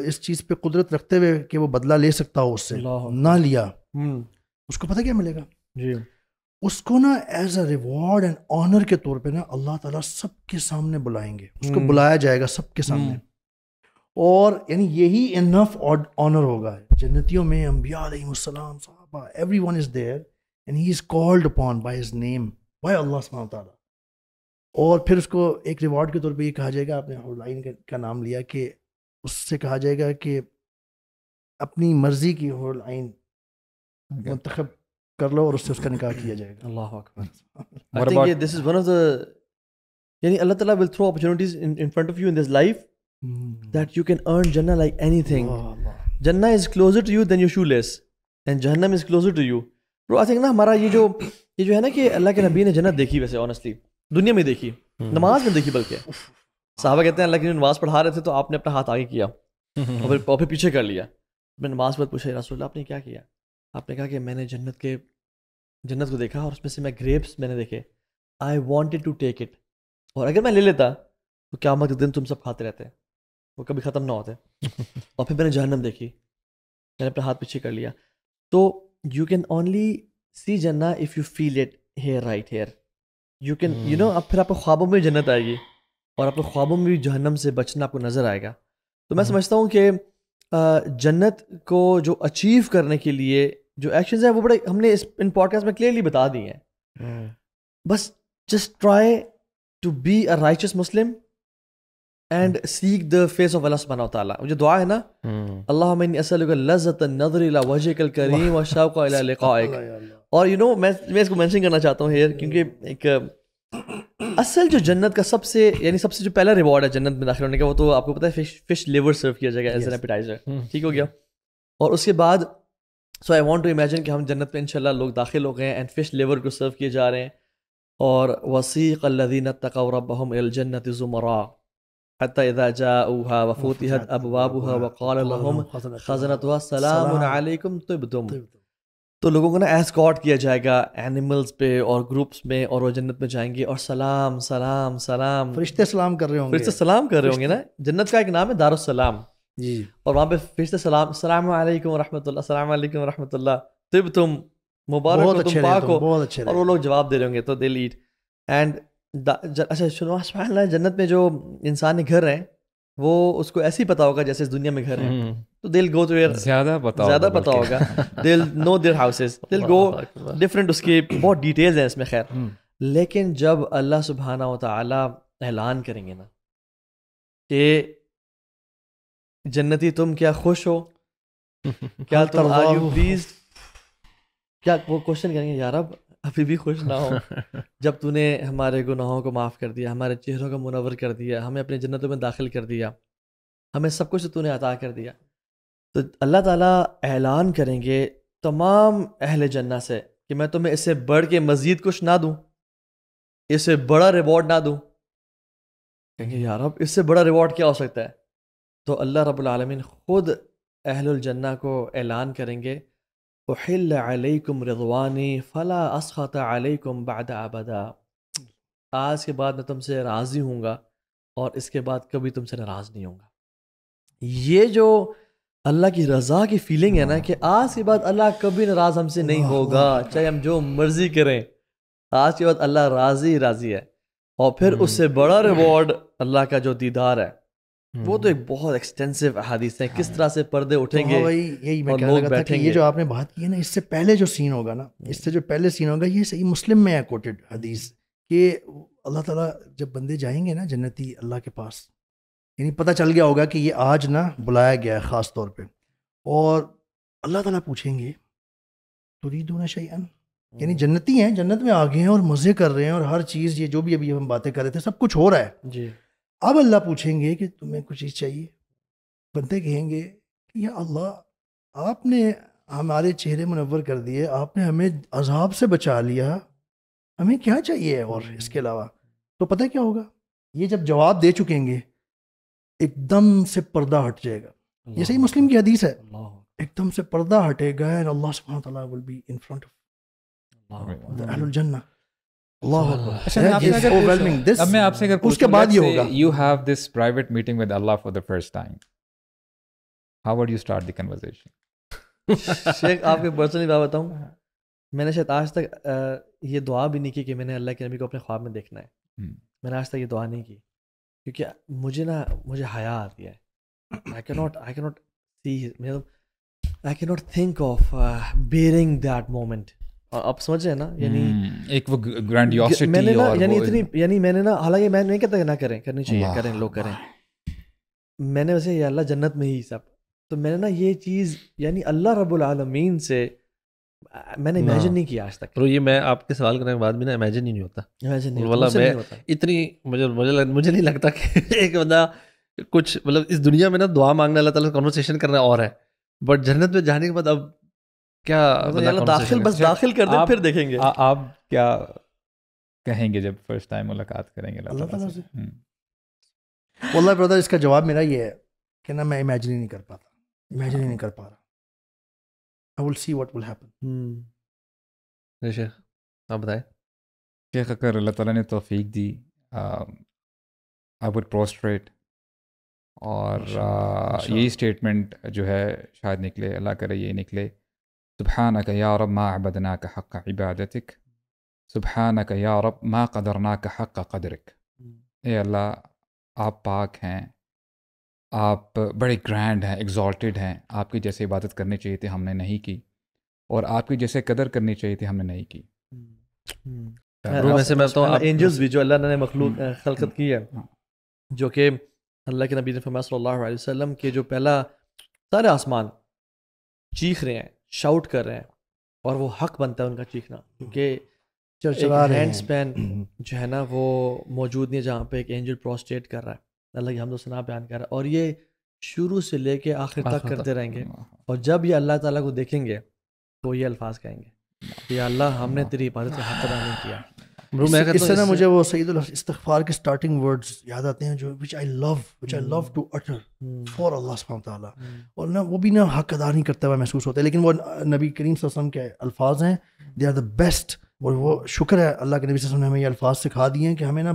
اس چیز پہ قدرت رکھتے ہوئے کہ وہ بدلہ لے سکتا ہو, اس سے نہ لیا, اس کو پتہ کیا ملے گا, جی اس کو نا as a reward and honour کے طور پہ نا اللہ تعالیٰ سب کے سامنے بلائیں گے, اس کو بلایا جائے گا سب کے سامنے. اور یعنی یہی انف آنر ہوگا جنتیوں میں. انبیاء علیہ السلام, صحابہ, everyone is there and he is called upon by his name, by اللہ سبحانہ تعالیٰ. اور پھر اس کو ایک ریوارڈ کے طور پہ یہ کہا جائے گا, آپ نے حور العین کا نام لیا, کہ اس سے کہا جائے گا کہ اپنی مرضی کی حور العین منتخب کر لو اور اس سے اس کا نکاح کیا جائے گا. اللہ اکبر. I think this is one of the, یعنی اللہ تعالیٰ will throw opportunities in front of you in this life that you can earn Jannah like anything. Jannah is closer to you than your shoelace and Jahannam is closer to you. Bro, I think نا ہمارا یہ جو ہے نا کہ اللہ کے نبی نے جنت دیکھی, ویسے honestly دنیا میں دیکھی, نماز میں دیکھی, بلکہ صحابہ کہتے ہیں اللہ کی نماز پڑھا رہے تھے تو آپ نے اپنا ہاتھ آگے کیا اور پھر پیچھے کر لیا. میں نماز پر پوچھا, رسول اللہ آپ نے کیا کیا؟ آپ نے کہا کہ میں نے جنت کو دیکھا اور اس میں سے میں گریپس میں نے دیکھے, I wanted to take it, اور اگر میں لے لیتا تو قیامت کے دن تم سب کھاتے رہتے ہیں, وہ کبھی ختم نہ ہوتے. اور پھر میں نے جہنم دیکھی, میں نے اپنا ہاتھ پیچھے کر لیا. تو یو کین اونلی سی جنہ if you feel it here right here. You can you know, اب پھر آپ کو خوابوں میں جنت آئے گی اور آپ کو خوابوں میں بھی جہنم سے بچنا آپ کو نظر آئے گا. تو میں سمجھتا ہوں کہ جنت کو جو اچیو کرنے کے لیے جو ایکشنز ہیں وہ بڑے ہم نے ان پوڈ کاسٹ میں کلیئرلی بتا دی ہیں. بس just try to be a righteous Muslim and seek the face of اللہ سبحانہ و تعالیٰ. جو دعا ہے نا, اللہم انی اسألک لذۃ النظر الی وجہک الکریم والشوق الی لقائک. اور یو نو میں اس کو مینشن کرنا چاہتا ہوں ہیئر, کیونکہ ایک اصل جو جنت کا سب سے جو پہلا ریوارڈ ہے جنت میں داخل ہونے کا, وہ تو آپ کو پتہ ہے فش لیور سرو کیا جائے گا ایز این ایپیٹائزر. ٹھیک ہو گیا. اور اس کے بعد سو آئی وانٹ ٹو امیجن کہ ہم جنت میں انشاءاللہ لوگ داخل ہو گئے ہیں اینڈ فش لیور کو سرو کیے جا رہے ہیں. اور وسیق الذین اتقوا ربهم الی الجنۃ زمرا حتی اذا جاؤوها وفتحت ابوابها وقال لهم خزنتها سلام علیکم طبتم. تو لوگوں کو نا ایسکارٹ کیا جائے گا اینیملز پہ اور گروپس میں, اور وہ جنت میں جائیں گے اور سلام سلام سلام, فرشتے سلام کر رہے ہوں گے. فرشتے سلام کر رہے ہوں گے نا. جنت کا ایک نام ہے دارالسلام جی, اور وہاں پہ فرشتے سلام السلام علیکم ورحمۃ اللہ, السلام علیکم ورحمۃ اللہ, طب تم مبارک ہو, تم پاک ہو. بہت اچھے. اور وہ لوگ جواب دے رہے ہوں گے تو دے لیڈ اینڈ اچھا سنو سبحان اللہ, جنت میں جو انسانی گھر ہیں وہ اس کو ایسے ہی پتا ہوگا جیسے اس دنیا میں گھر ہیں. تو دل گو تو زیادہ پتا ہوگا, دل نو دیئر ہاؤسز, دل گو ڈفرینٹ, اس کی بہت ڈیٹیلز ہیں اس میں. خیر, لیکن جب اللہ سبحانہ و تعالیٰ اعلان کریں گے نا کہ جنتی تم کیا خوش ہو, کیا تم آر یو پلیز, کیا وہ کوشچن کریں گے, یار اب ابھی بھی خوش نہ ہو جب تو نے ہمارے گناہوں کو معاف کر دیا, ہمارے چہروں کو منور کر دیا, ہمیں اپنی جنتوں میں داخل کر دیا, ہمیں سب کچھ تو نے عطا کر دیا. تو اللہ تعالیٰ اعلان کریں گے تمام اہل جنہ سے کہ میں تمہیں اس سے بڑھ کے مزید کچھ نہ دوں, اس سے بڑا ریوارڈ نہ دوں. کہیں گے یار اب اس سے بڑا ریوارڈ کیا ہو سکتا ہے؟ تو اللہ رب العالمین خود اہل الجنہ کو اعلان کریں گے احل علیکم رضوانی فلا اسخط علیکم بعد ابدا. آج کے بعد میں تم سے راضی ہوں گا اور اس کے بعد کبھی تم سے ناراض نہیں ہوں گا. یہ جو اللہ کی رضا کی فیلنگ ہے نا کہ آج کے بعد اللہ کبھی ناراض ہم سے نہیں ہوگا, چاہے ہم جو مرضی کریں, آج کے بعد اللہ راضی ہے. اور پھر اس سے بڑا ریوارڈ اللہ کا جو دیدار ہے, وہ تو ایک بہت ایکسٹینسو احادیث ہیں, کس طرح سے پردے اٹھیں گے یہی میں کہہ رہا تھا کہ یہ جو آپ نے بات کی ہے نا, اس سے پہلے جو سین ہوگا نا, اس سے جو پہلے سین ہوگا, یہ صحیح مسلم میں ہے کوٹڈ حدیث کہ اللہ تعالیٰ جب بندے جائیں گے نا جنتی اللہ کے پاس, یعنی پتہ چل گیا ہوگا کہ یہ آج نا بلایا گیا ہے خاص طور پہ, اور اللہ تعالیٰ پوچھیں گے تریدون شیئا, یعنی جنتی ہیں, جنت میں آگے ہیں اور مزے کر رہے ہیں اور ہر چیز, یہ جو بھی ابھی ہم باتیں کر رہے تھے سب کچھ ہو رہا ہے جی. اب اللہ پوچھیں گے کہ تمہیں کچھ چیز چاہیے, بندے کہیں گے کہ یا اللہ آپ نے ہمارے چہرے منور کر دیے, آپ نے ہمیں عذاب سے بچا لیا, ہمیں کیا چاہیے اور اس کے علاوہ؟ تو پتہ کیا ہوگا, یہ جب جواب دے چکیں گے ایک دم سے پردہ ہٹ جائے گا. یہ صحیح مسلم کی حدیث ہے, ایک دم سے پردہ ہٹے گا and Allah subhanahu wa ta'ala will be in front of the Ahlul Jannah. اللہ اکبر. اب میں آپ سے اگر اس کے بعد یہ ہوگا, you have this private meeting with Allah for the first time, how would you start the conversation? شیخ آپ کے پرسنلی بات بتاؤں, میں نے شاید آج تک یہ دعا بھی نہیں کی کہ میں نے اللہ کے نبی کو اپنے خواب میں دیکھنا ہے. میں نے آج تک یہ دعا نہیں کی کیونکہ مجھے حیا آتی ہے. I cannot see, I cannot think of bearing that moment. آپ سمجھ رہے ہیں نا, یعنی ایک وہ گرینڈیوسٹی میں نے نا, یعنی اتنی, یعنی میں نے نا, حالانکہ میں نہیں کہتا کہ نہ کریں, کرنی چاہیے, کریں لوگ کریں, میں نے ویسے یا اللہ جنت میں ہی سب, تو میں نے نا یہ چیز یعنی اللہ رب العالمین سے میں نے امیجن نہیں کیا آج تک. تو یہ میں آپ کے سوال کرنے کے بعد بھی نا امیجن ہی نہیں ہوتا, امیجن نہیں ہوتا اتنی, مجھے نہیں لگتا کہ ایک بندہ کچھ مطلب اس دنیا میں نا دعا مانگنا, اللہ تعالیٰ سے کنورسیشن کرنا اور ہے, بٹ جنت میں جانے کے بعد اب کیا داخل کر دیں پھر دیکھیں گے. آپ کیا کہیں گے جب فرسٹ ٹائم ملاقات کریں گے اللہ تعالیٰ سے؟ واللہ برادر اس کا جواب میرا یہ ہے کہ نا میں امیجن ہی نہیں کر پاتا, امیجن ہی نہیں کر پا رہا. I will see what will happen. شیخ آپ بتائیں. شیخ اگر اللہ تعالیٰ نے توفیق دی I would prostrate. اور یہی اسٹیٹمنٹ جو ہے شاید نکلے، اللہ کرے یہ نکلے، سبحانک یا رب ما عبدناک حق عبادتک، سبحانک یا رب ما قدرناک حق قدرک. اے اللہ آپ پاک ہیں، آپ بڑے گرینڈ ہیں، ایگزالٹیڈ ہیں، آپ کی جیسے عبادت کرنی چاہیے تھی ہم نے نہیں کی، اور آپ کی جیسے قدر کرنی چاہیے تھی ہم نے نہیں کی. ویسے میں تو اینجلز بھی جو اللہ نے مخلوق خلقت کی ہے، جو کہ اللہ کے نبی نے فرمایا صلی اللہ علیہ وسلم کہ جو پہلا سارے آسمان چیخ رہے ہیں، شاؤٹ کر رہے ہیں، اور وہ حق بنتا ہے ان کا چیخنا، کیونکہ ہینڈ سپین جو ہے نا وہ موجود نہیں ہے جہاں پہ ایک اینجل پروسٹیٹ کر رہا ہے، اللہ کی حمد و ثنا بیان کر رہا ہے، اور یہ شروع سے لے کے آخر تک کرتے رہیں گے. اور جب یہ اللہ تعالیٰ کو دیکھیں گے تو یہ الفاظ کہیں گے کہ یا اللہ ہم نے تیری عبادت کا حق ادا نہیں کیا. اس سے نا مجھے وہ سعید الاستغفار کے سٹارٹنگ ورڈز یاد آتے ہیں جو which I love to utter for Allah سبحانہ وتعالیٰ. اور نا وہ بھی نا حق ادا نہیں کرتا ہوا محسوس ہوتا ہے، لیکن وہ نبی کریم صلی اللہ علیہ وسلم کے الفاظ ہیں، they are the best. اور وہ شکر ہے اللہ کے نبی صلی اللہ علیہ وسلم نے ہمیں یہ الفاظ سکھا دیے ہیں کہ ہمیں نا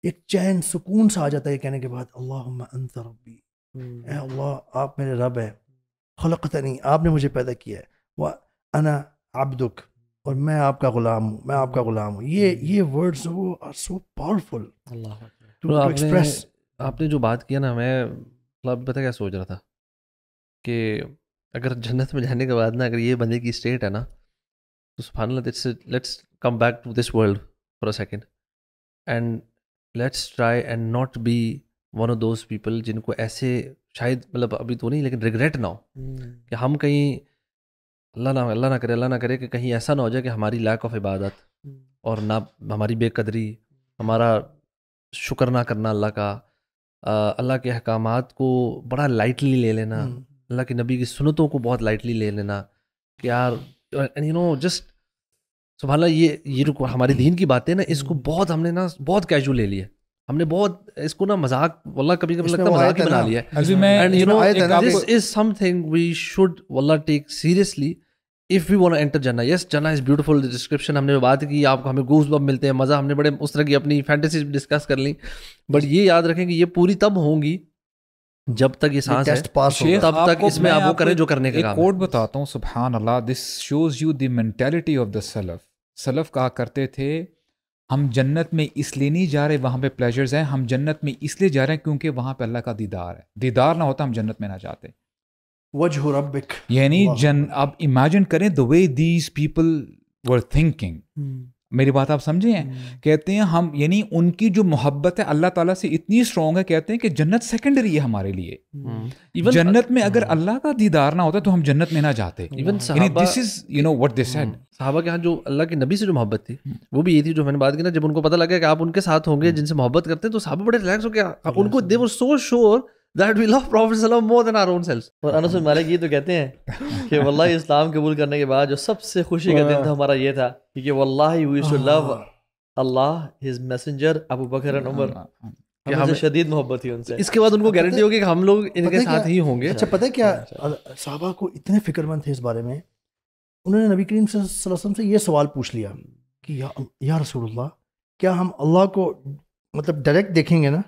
ایک چین سکون سا آ جاتا ہے کہنے کے بعد اللہم انت ربی، اے اللہ آپ میرے رب ہے، خلقتنی آپ نے مجھے پیدا کیا ہے، وانا عبدک اور میں آپ کا غلام ہوں، میں آپ کا غلام ہوں. یہ ورڈز وہ are so powerful to express. آپ نے جو بات کیا نا، میں پتہ کیا سوچ رہا تھا کہ اگر جنت میں جانے کے بعد نا اگر یہ بندے کی اسٹیٹ ہے نا تو سبحان اللہ، let's come back to this world for a second and let's try and not be one of those people جن کو ایسے شاید مطلب ابھی تو نہیں لیکن ریگریٹ نہ ہو کہ ہم کہیں اللہ نہ کرے کہ کہیں ایسا نہ ہو جائے کہ ہماری لیک آف عبادت اور نہ ہماری بے قدری، ہمارا شکر نہ کرنا اللہ کا، اللہ کے احکامات کو بڑا لائٹلی لے لینا، اللہ کے نبی کی سنتوں کو بہت لائٹلی لے لینا کہ یار جسٹ سبحان اللہ، یہ جو ہماری دین کی باتیں نا اس کو بہت ہم نے نا بہت کیجول لے لیا ہے، ہم نے بہت اس کو نا مذاق واللہ کبھی کبھی لگتا ہے مذاق ہی بنا لیا ہے. This is something we should واللہ take seriously if we want to enter Jannah. Yes, Jannah is beautiful. Description ہم نے بات کی، آپ کو ہمیں گوز بمپ ملتے ہیں، مزہ، ہم نے بڑے اس طرح کی اپنی فینٹیسیز ڈسکس کر لیں، بٹ یہ یاد رکھیں کہ یہ پوری تب ہوں گی جب تک یہ سانس ہے، تب تک اس میں آپ وہ کریں جو کرنے کا کام ہے. ایک کوٹ بتاتا ہوں، سبحان اللہ، this shows you the mentality of the سلف. سلف کہا کرتے تھے ہم جنت میں اس لیے نہیں جا رہے وہاں پہ پلیجرز ہیں، ہم جنت میں اس لیے جا رہے ہیں کیونکہ وہاں پہ اللہ کا دیدار ہے. دیدار نہ ہوتا ہم جنت میں نہ جاتے. وجہ ربک، یعنی اب امیجن کریں the way these people were thinking. میری بات آپ سمجھے ہیں؟ کہتے ہیں ہم یعنی ان کی جو محبت ہے اللہ تعالیٰ سے اتنی اسٹرانگ ہے، کہتے ہیں کہ جنت سیکنڈری ہے ہمارے لیے. جنت میں اگر اللہ کا دیدار نہ ہوتا تو ہم جنت میں نہ جاتے. This is what they said. صحابہ کے یہاں جو اللہ کے نبی سے جو محبت تھی وہ بھی یہ تھی جو میں نے بات کی نا، جب ان کو پتہ لگا کہ آپ ان کے ساتھ ہوں گے جن سے محبت کرتے ہیں تو صحابہ بڑے ریلیکس ہو گیا، ان کو they were so sure that we love Prophet صلی اللہ علیہ وسلم more than our own selves. اور انس بن مالک یہ تو کہتے ہیں کہ واللہ اسلام قبول کرنے کے بعد جو سب سے خوشی کا دن تھا ہمارا یہ تھا کہ واللہ we used to love Allah his messenger ابو بکر اور عمر، ہمیں شدید محبت تھی ان سے. اس کے بعد ان کو گارنٹی ہوگی کہ ہم لوگ ان کے ساتھ ہی ہوں گے. اچھا پتہ ہے کیا صحابہ کو اتنے فکر مند تھے اس بارے میں، انہوں نے نبی کریم صلی اللہ علیہ وسلم سے یہ سوال پوچھ لیا کہ یا رسول اللہ، کیا ہم اللہ کو مطلب ڈائریکٹ دیکھیں گے نا؟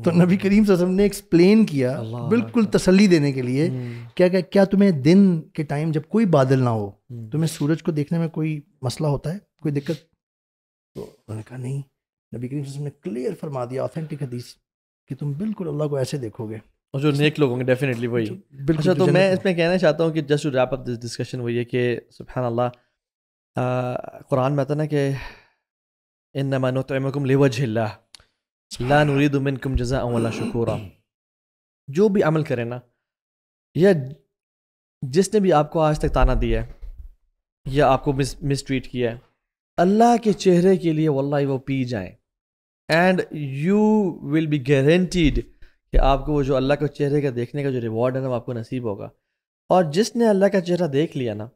تو نبی کریم صلی اللہ علیہ وسلم نے ایکسپلین کیا بالکل تسلی دینے کے لیے، کیا تمہیں دن کے ٹائم جب کوئی بادل نہ ہو تمہیں سورج کو دیکھنے میں کوئی مسئلہ ہوتا ہے، کوئی دقت؟ تو انہوں نے کہا نہیں. نبی کریم صلی اللہ علیہ وسلم نے کلیئر فرما دیا آتھینٹک حدیث کہ تم بالکل اللہ کو ایسے دیکھو گے، اور جو نیک لوگ ہوں گے ڈیفینیٹلی وہی. اچھا تو میں اس میں کہنا چاہتا ہوں کہ just to wrap up this discussion وہ یہ کہ سبحان اللہ قرآن میں آتا نا کہ انما نطعمکم لوجہ اللہ لا نريد منکم جزاء ولا شکورا. جو بھی عمل کرے نا، یا جس نے بھی آپ کو آج تک تانا دیا ہے یا آپ کو مس ٹریٹ کیا ہے، اللہ کے چہرے کے لیے واللہ وہ پی جائیں، and you will be guaranteed کہ آپ کو وہ جو اللہ کے چہرے کا دیکھنے کا جو ریوارڈ ہے نا وہ آپ کو نصیب ہوگا. اور جس نے اللہ کا چہرہ دیکھ لیا نا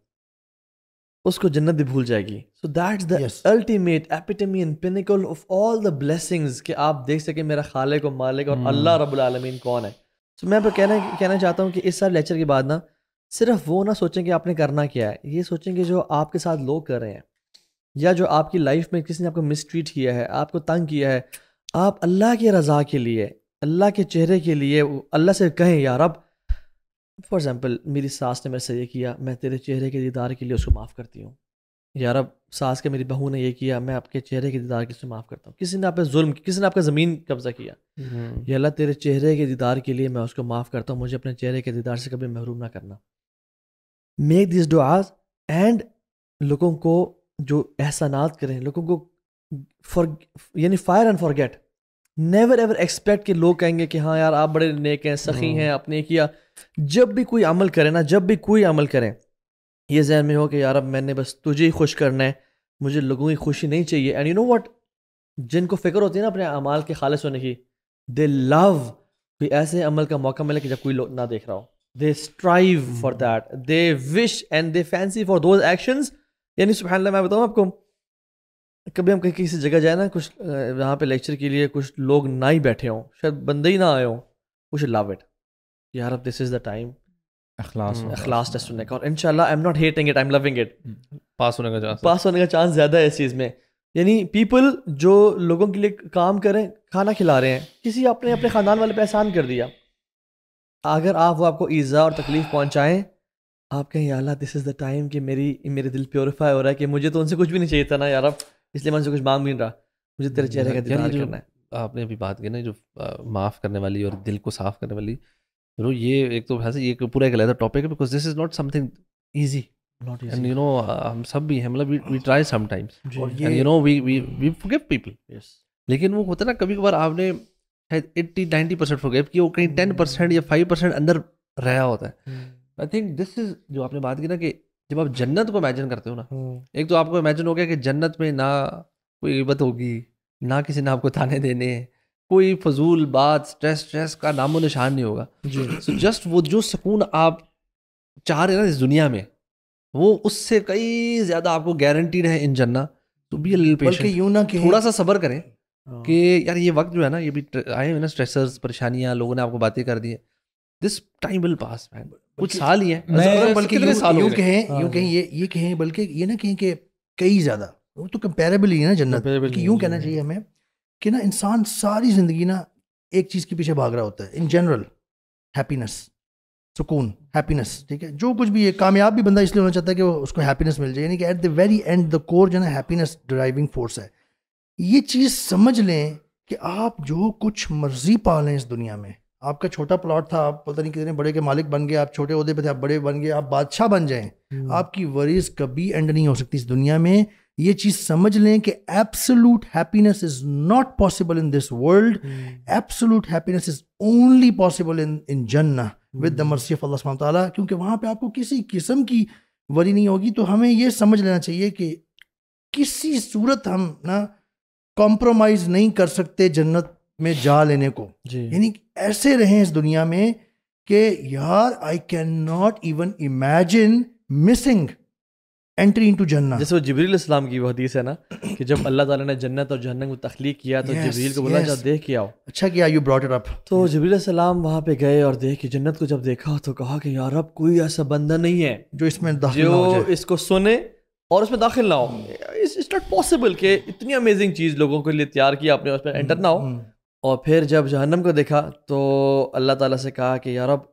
اس کو جنت بھی بھول جائے گی. So that's the ultimate epitome and pinnacle of all the blessings کہ آپ دیکھ سکیں میرا خالق و مالک اور اللہ رب العالمین کون ہے. سو میں کہنا چاہتا ہوں کہ اس سارے لیکچر کے بعد نا صرف وہ نہ سوچیں کہ آپ نے کرنا کیا ہے، یہ سوچیں کہ جو آپ کے ساتھ لوگ کر رہے ہیں یا جو آپ کی لائف میں کسی نے آپ کو مس ٹریٹ کیا ہے، آپ کو تنگ کیا ہے، آپ اللہ کی رضا کے لیے, اللہ کے چہرے کے لیے اللہ سے کہیں یا رب, فار ایگزامپل میری ساس نے میرے سے یہ کیا, میں تیرے چہرے کے دیدار کے لیے اس کو معاف کرتی ہوں. یا رب ساس کے میری بہو نے یہ کیا, میں آپ کے چہرے کے دیدار کے لیے معاف کرتا ہوں. کسی نے آپ پہ ظلم, کسی نے آپ کا زمین قبضہ کیا, یا اللہ تیرے چہرے کے دیدار کے لیے میں اس کو معاف کرتا ہوں, مجھے اپنے چہرے کے دیدار سے کبھی محروم نہ کرنا. میک دیز دعاز اینڈ لوگوں کو جو احسانات کریں, لوگوں کو یعنی fire and forget. Never ever expect کہ لوگ کہیں گے کہ ہاں یار آپ بڑے نیک ہیں, سخی ہیں, آپ نے کیا. جب بھی کوئی عمل کریں نا, جب بھی کوئی عمل کریں, یہ ذہن میں ہو کہ یار اب میں نے بس تجھے ہی خوش کرنا ہے, مجھے لوگوں کی خوشی نہیں چاہیے. اینڈ یو نو واٹ, جن کو فکر ہوتی ہے نا اپنے اعمال کے خالص ہونے کی, دے لو کہ ایسے عمل کا موقع ملے کہ جب کوئی لوگ نہ دیکھ رہا ہو. They strive for that, they wish and they fancy for those actions. یعنی سبحان اللہ, میں بتاؤں آپ کو, کبھی ہم کہیں کسی جگہ جائیں نا, کچھ وہاں پہ لیکچر کے لیے کچھ لوگ نہ ہی بیٹھے ہوں, شاید بندے ہی نہ آئے ہوں, وی شوڈ لو اٹ. یار اب دس از دا ٹائم اخلاص ٹیسٹ ہونے کا, اور انشاءاللہ I am not hating it, I am loving it. Pass ہونے کا چانس زیادہ ہے اس چیز میں. یعنی پیپل جو لوگوں کے لیے کام کریں, کھانا کھلا رہے ہیں, کسی اپنے خاندان والے پہ احسان کر دیا, اگر آپ وہ آپ کو ایذا اور تکلیف پہنچائیں, آپ کہیں یا اللہ دس از دا ٹائم کہ میرے دل پیوریفائی ہو رہا ہے کہ مجھے تو ان سے کچھ بھی نہیں چاہیے تھا نا یار, اب اس لیے میں ان سے کچھ مانگ بھی نہیں رہا, مجھے تیرے چہرے کا دیدار کرنا ہے. آپ نے ابھی بات کی نا جو معاف کرنے والی اور دل کو صاف کرنے والی, یہ ایک تو ویسے یہ پورا ایک علیحدہ ٹاپک ہے, because this is not something easy. And you know ہم سب بھی ہیں, مطلب we try sometimes, and you know we forgive people. لیکن وہ ہوتا ہے نا کبھی کبھار آپ نے شاید 80-90% فورگیو کیا, وہ کہیں 10% یا 5% اندر رہا ہوتا ہے. آئی تھنک دس از جو آپ نے بات کی نا کہ جب آپ جنت کو امیجن کرتے ہو نا, ایک تو آپ کو امیجن ہو گیا کہ جنت میں نہ کوئی غیبت ہوگی, نہ کسی نے آپ کو تانے دینے, کوئی فضول بات, اسٹریس کا نام و نشان نہیں ہوگا. سو جسٹ وہ جو سکون آپ چاہ رہے ہیں نا اس دنیا میں, وہ اس سے کئی زیادہ آپ کو گارنٹیڈ ہے ان جنت. تو بی اے لٹل پیشنٹ, تھوڑا سا صبر کریں کہ یار یہ وقت جو ہے نا, یہ بھی آئے ہوئے نا اسٹریسرز, پریشانیاں, لوگوں نے آپ کو باتیں کر دی ہیں, دس ٹائم ول پاس مین. کچھ سال ہی ہیں, بلکہ یوں کہیں یہ کہیں, بلکہ یہ نہ کہیں کہ کئی زیادہ, وہ تو کمپیریبل ہی ہے نا جنت. بلکہ یوں کہنا چاہیے ہمیں کہ نا انسان ساری زندگی نا ایک چیز کے پیچھے بھاگ رہا ہوتا ہے, ان جنرل ہیپینس, سکون, ہیپینس. ٹھیک ہے, جو کچھ بھی ہے, کامیاب بھی بندہ اس لیے ہونا چاہتا ہے کہ اس کو ہیپینس مل جائے, یعنی کہ at the very end the core جو ہے نا ہیپینس ڈرائیونگ فورس ہے. یہ چیز سمجھ لیں کہ آپ جو کچھ مرضی پا لیں اس دنیا میں, آپ کا چھوٹا پلاٹ تھا, آپ پتہ نہیں کتنے بڑے کے مالک بن گئے, آپ چھوٹے عہدے پہ تھے, آپ بڑے بن گئے, آپ بادشاہ بن جائیں, آپ کی وریز کبھی اینڈ نہیں ہو سکتی اس دنیا میں. یہ چیز سمجھ لیں کہ absolute happiness is not possible in this world. Absolute happiness is only possible in جنہ ود دا مرسی آف اللہ سبحانہ تعالیٰ, کیونکہ وہاں پہ آپ کو کسی قسم کی وری نہیں ہوگی. تو ہمیں یہ سمجھ لینا چاہیے کہ کسی صورت ہم نا کمپرومائز نہیں کر سکتے جنت میں جا لینے کو. یعنی ایسے رہیں اس دنیا میں کہ یار I can not even imagine missing entry into جنہ. جیسے وہ جبریل علیہ السلام کی وہ حدیث ہے نا کہ جب اللہ تعالیٰ نے جنت اور جہنم کو تخلیق کیا تو جبریل کو بولا جا دیکھ کے آؤ. اچھا کیا یو براٹ اٹ اپ. تو جبریل علیہ السلام وہاں پہ گئے اور دیکھ کے جنت کو جب دیکھا تو کہا کہ یار اب کوئی ایسا بندہ نہیں ہے جو اس میں داخل نہ ہو جائے, جو اس کو سنے اور اس میں داخل نہ ہو. اٹس ناٹ پاسبل کہ اتنی امیزنگ چیز لوگوں کے لیے تیار کی آپ نے, اس میں انٹر نہ ہو. اور پھر جب جہنم کو دیکھا تو اللہ تعالیٰ سے کہا کہ یار اب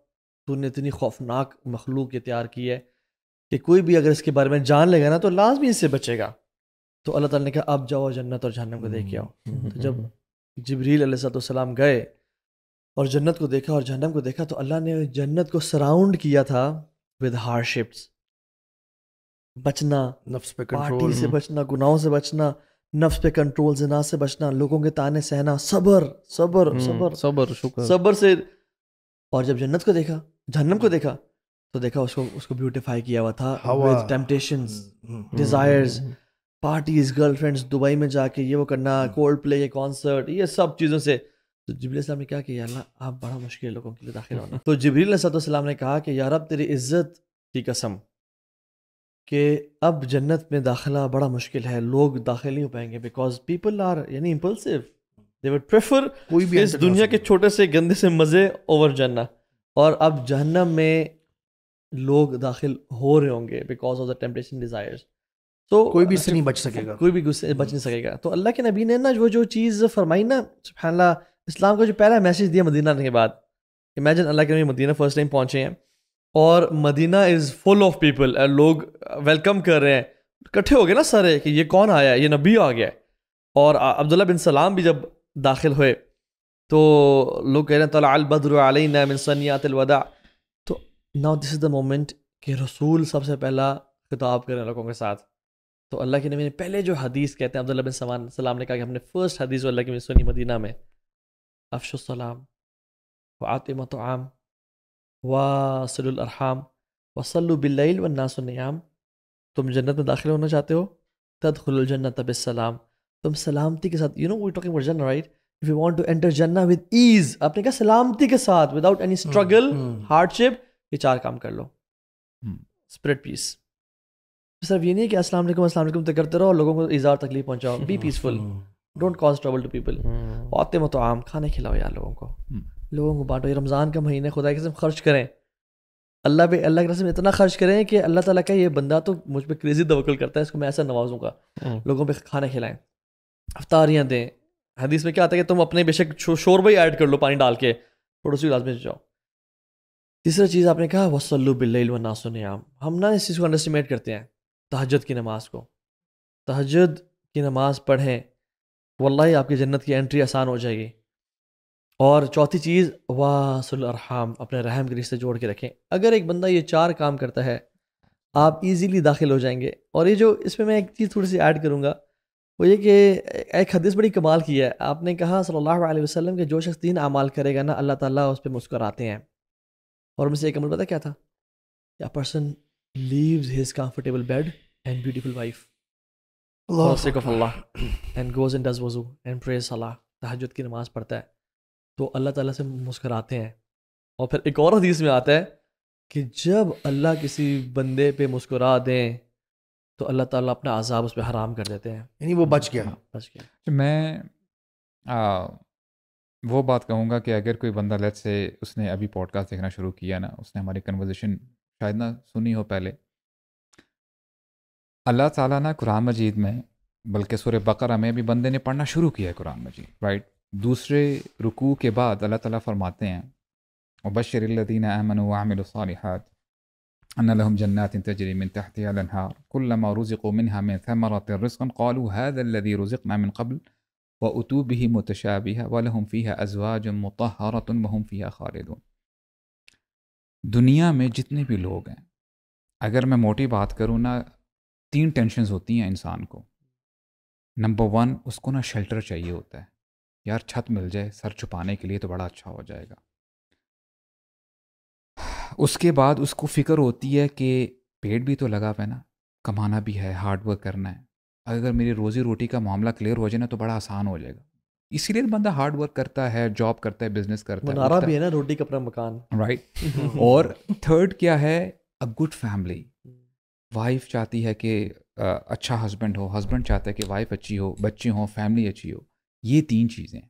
تو نے اتنی خوفناک مخلوق یہ تیار کی ہے کہ کوئی بھی اگر اس کے بارے میں جان لے گا نا تو لازمی اس سے بچے گا. تو اللہ تعالیٰ نے کہا اب جاؤ جنت اور جہنم کو دیکھ کے آؤ. تو جب جبریل علیہ السلام گئے اور جنت کو دیکھا اور جہنم کو دیکھا تو اللہ نے جنت کو سراؤنڈ کیا تھا ود ہارڈشپس, بچنا, نفس پہ پارٹی کنٹرول سے بچنا, گناہوں سے بچنا, نفس پہ کنٹرول, زنا سے بچنا, لوگوں کے تانے سہنا, صبر صبر صبر صبر شکر صبر سے. اور جب جنت کو دیکھا, جہنم کو دیکھا تو دیکھا اس کو بیوٹیفائی کیا ہوا تھا with temptations, desires, parties, girl friends, Dubai میں جا کے یہ وہ کرنا, کولڈ پلے کے کانسرٹ, یہ سب چیزوں سے. تو جبریل السلام نے کہا کہ یا اللہ آپ بڑا مشکل ہے لوگوں کے لیے داخل ہونا. تو جبریل علیہ السلام نے کہا کہ یا رب تیری عزت کی قسم کہ اب جنت میں داخلہ بڑا مشکل ہے, لوگ داخل نہیں ہو پائیں گے بیکاز پیپل آر یعنی امپلسو, دے وڈ پریفر کوئی بھی اس دنیا کے چھوٹے سے گندے سے مزے اوور جنہ. اور اب جہنم میں لوگ داخل ہو رہے ہوں گے because of the temptation desires. تو کوئی بھی اس سے نہیں بچ سکے گا. کوئی بھی اس سے بچ نہیں سکے گا. تو اللہ کے نبی نے نا وہ جو چیز فرمائی نا, سبحان اللہ, اسلام کا جو پہلا میسج دیا مدینہ آنے کے بعد. امیجن اللہ کے نبی مدینہ فرسٹ ٹائم پہنچے ہیں اور مدینہ از فل آف پیپل, لوگ ویلکم کر رہے ہیں, اکٹھے ہو گئے نا سارے کہ یہ کون آیا ہے, یہ نبی آ گیا ہے. اور عبداللہ بن سلام بھی جب داخل ہوئے تو لوگ کہہ رہے ہیں طلع البدر علینا من ثنیات الوداع. تو now this is the moment کہ رسول سب سے پہلا خطاب کریں لوگوں کے ساتھ. تو اللہ کے نبی نے پہلے جو حدیث کہتے ہیں, عبداللہ بن سلام نے کہا کہ ہم نے فرسٹ حدیث اللہ کی سنی مدینہ میں, افشوا السلام وعاطموا الطعام واصلوا الارحام وصلوا باللیل والناس نیام. تم جنت میں داخل ہونا چاہتے ہو, تدخلوا الجنت بالسلام, تم سلامتی کے ساتھ, وی ٹاکنگ اباؤٹ جنہ right, if you want to enter جنہ with ease, آپ نے کہا سلامتی کے ساتھ, without any struggle, hardship, یہ 4 کام کر لو. spread peace. صرف یہ نہیں کہ السلام علیکم تو کرتے رہو, لوگوں کو ایذا اور تکلیف پہنچاؤ. be peaceful, don't cause trouble to people. واطعموا الطعام, کھانے کھلاؤ یار لوگوں کو بانٹو. یہ رمضان کا مہینہ, خدا کی قسم خرچ کریں, اللہ کی قسم اتنا خرچ کریں کہ اللہ تعالیٰ کا یہ بندہ تو مجھ پہ کریزی توکل کرتا ہے, اس کو میں ایسا نوازوں گا. لوگوں پہ کھانے کھلائیں, افطاریاں دیں. حدیث میں کیا آتا ہے کہ تم اپنے بے شک شوربہ ہی ایڈ کر لو پانی ڈال کے, تھوڑا سی لازمی جاؤ. تیسرا چیز آپ نے کہا وصلوا باللیل والناس نیام. ہم نا اس چیز کو انڈرسٹیمیٹ کرتے ہیں, تہجد کی نماز کو. تہجد کی نماز پڑھیں, واللہ آپ کی جنت کی انٹری آسان ہو جائے گی. اور چوتھی چیز واصل الارحام, اپنے رحم کے رشتے جوڑ کے رکھیں. اگر ایک بندہ یہ 4 کام کرتا ہے آپ ایزیلی داخل ہو جائیں گے. اور یہ جو اس میں ایک چیز تھوڑی سی ایڈ کروں گا, وہ یہ کہ ایک حدیث بڑی کمال کی ہے. آپ نے کہا صلی اللہ علیہ وسلم کہ جو شخص 3 اعمال کرے گا نا, اللہ تعالیٰ اس پہ مسکراتے ہیں. اور مجھ سے ایک عمل پتہ کیا تھا, A person leaves his comfortable bed and beautiful wife for the sake of Allah and goes and does wuzu and prays Salah, تہجد کی نماز پڑھتا ہے تو اللہ تعالیٰ سے مسکراتے ہیں. اور پھر ایک اور حدیث میں آتا ہے کہ جب اللہ کسی بندے پہ مسکرا دیں تو اللہ تعالیٰ اپنا عذاب اس پہ حرام کر دیتے ہیں, یعنی وہ بچ گیا. میں وہ بات کہوں گا کہ اگر کوئی بندہ لیٹ سے اس نے ابھی پوڈ کاسٹ دیکھنا شروع کیا نا, اس نے ہماری کنورزیشن شاید نہ سنی ہو پہلے, اللہ تعالیٰ نا قرآن مجید میں, بلکہ سورہ بقرہ میں بھی بندے نے پڑھنا شروع کیا ہے قرآن مجید, رائٹ. دوسرے رکوع کے بعد اللہ تعالیٰ فرماتے ہیں وبشر الذین آمنوا وعملوا الصالحات ان لهم جنات تجری من تحتها الانہار كلما رزقوا منها من ثمرات رزقا قالوا هذا الذي رزقنا من قبل واتوا به متشابها ولهم فيها ازواج مطهرة وهم فيها خالدون. دنیا میں جتنے بھی لوگ ہیں, اگر میں موٹی بات کروں نا, 3 ٹینشنز ہوتی ہیں انسان کو. نمبر 1, اس کو نا شیلٹر چاہیے ہوتا ہے, یار چھت مل جائے سر چھپانے کے لیے تو بڑا اچھا ہو جائے گا. اس کے بعد اس کو فکر ہوتی ہے کہ پیٹ بھی تو لگا پہ نا, کمانا بھی ہے, ہارڈ ورک کرنا ہے, اگر میری روزی روٹی کا معاملہ کلیئر ہو جائے نا تو بڑا آسان ہو جائے گا. اسی لیے بندہ ہارڈ ورک کرتا ہے, جاب کرتا ہے, بزنس کرتا ہے, منارہ بھی ہے نا, روٹی کپڑا مکان, رائٹ. اور 3rd کیا ہے, اے گڈ فیملی. وائف چاہتی ہے کہ اچھا ہسبینڈ ہو, ہسبینڈ چاہتا ہے کہ وائف اچھی ہو, بچے ہوں, فیملی اچھی ہو. یہ 3 چیزیں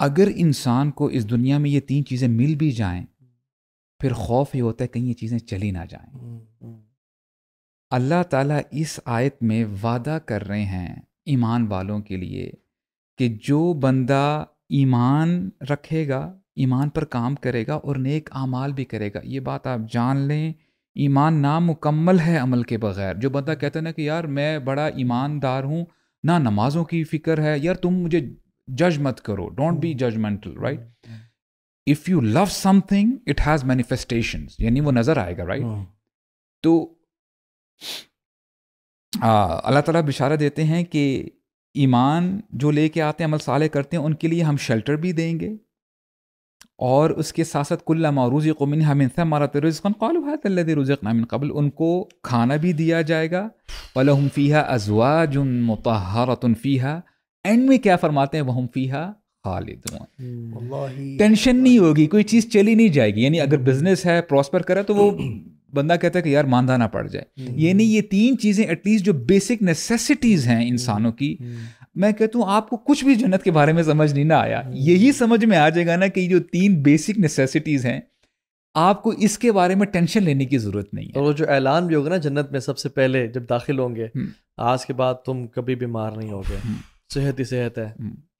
اگر انسان کو اس دنیا میں یہ 3 چیزیں مل بھی جائیں, پھر خوف یہ ہوتا ہے کہیں یہ چیزیں چلی نہ جائیں. اللہ تعالیٰ اس آیت میں وعدہ کر رہے ہیں ایمان والوں کے لیے کہ جو بندہ ایمان رکھے گا, ایمان پر کام کرے گا اور نیک اعمال بھی کرے گا. یہ بات آپ جان لیں, ایمان نامکمل ہے عمل کے بغیر. جو بندہ کہتا ہے نا کہ یار میں بڑا ایماندار ہوں, نہ نمازوں کی فکر ہے, یار تم مجھے جج مت کرو, don't be judgmental, right. If you love something it has manifestations, یعنی وہ نظر آئے گا, رائٹ. تو اللہ تعالیٰ بشارت دیتے ہیں کہ ایمان جو لے کے آتے ہیں, عمل صالح کرتے ہیں, ان کے لیے ہم شیلٹر بھی دیں گے, اور اس کے ساتھ ساتھ کلما رزقوا منها من ثمرات رزقا قالوا هذا الذي رزقنا من قبل, ان کو کھانا بھی دیا جائے گا. ولهم فيها ازواج مطهرة فيها, اینڈ میں کیا فرماتے ہیں, وهم فيها خالدون. ٹینشن نہیں ہوگی, کوئی چیز چلی نہیں جائے گی. یعنی اگر بزنس ہے, پراسپر کرے, تو وہ بندہ کہتا ہے کہ یار ماندہ نہ پڑ جائے. یعنی یہ 3 چیزیں ایٹ لیسٹ جو بیسک نیسیسٹیز ہیں انسانوں کی, میں کہتا ہوں آپ کو کچھ بھی جنت کے بارے میں سمجھ نہیں نہ آیا, یہی سمجھ میں آ جائے گا نا کہ جو 3 بیسک نیسیسٹیز ہیں, آپ کو اس کے بارے میں ٹینشن لینے کی ضرورت نہیں ہے. اور وہ جو اعلان بھی ہوگا نا جنت میں سب سے پہلے جب داخل ہوں گے, آج کے بعد تم کبھی بیمار نہیں ہوگے, صحت ہی صحت ہے,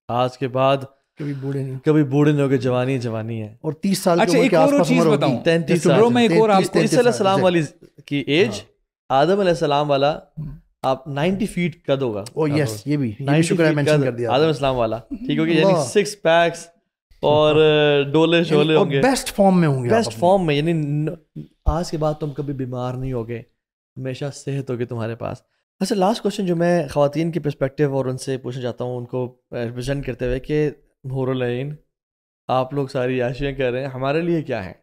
آج کے بعد کبھی بوڑھے نہیں ہوگے, جوانی جوانی ہے. اور 30 سال اچھا ایک اور چیز بتاؤں, 33 برو میں ایک اور آپ کو عیسیٰ علیہ السلام والی کی ایج, آدم علیہ السلام والا آپ 90 فیٹ قد ہوگا. او یس, یہ بھی شکر ہے مینشن کر دیا آدم علیہ السلام والا, ٹھیک ہوگا, یعنی 6 پیکس اور ڈولے شولے ہوں گے, بیسٹ فارم میں ہوں گے, بیسٹ فارم میں. یعنی آج کے بعد تم کبھی بیمار نہیں ہوگے, ہمیشہ صحت ہوگی تمہارے پاس. اچھا لاسٹ کوشچن جو میں خواتین کی پرسپیکٹیو اور ان سے پوچھنا چاہتا ہوں, ان کو ریپرزینٹ کرتے ہوئے کہ حور العین آپ لوگ ساری عیاشیاں کر رہے ہیں, ہمارے لیے کیا ہیں؟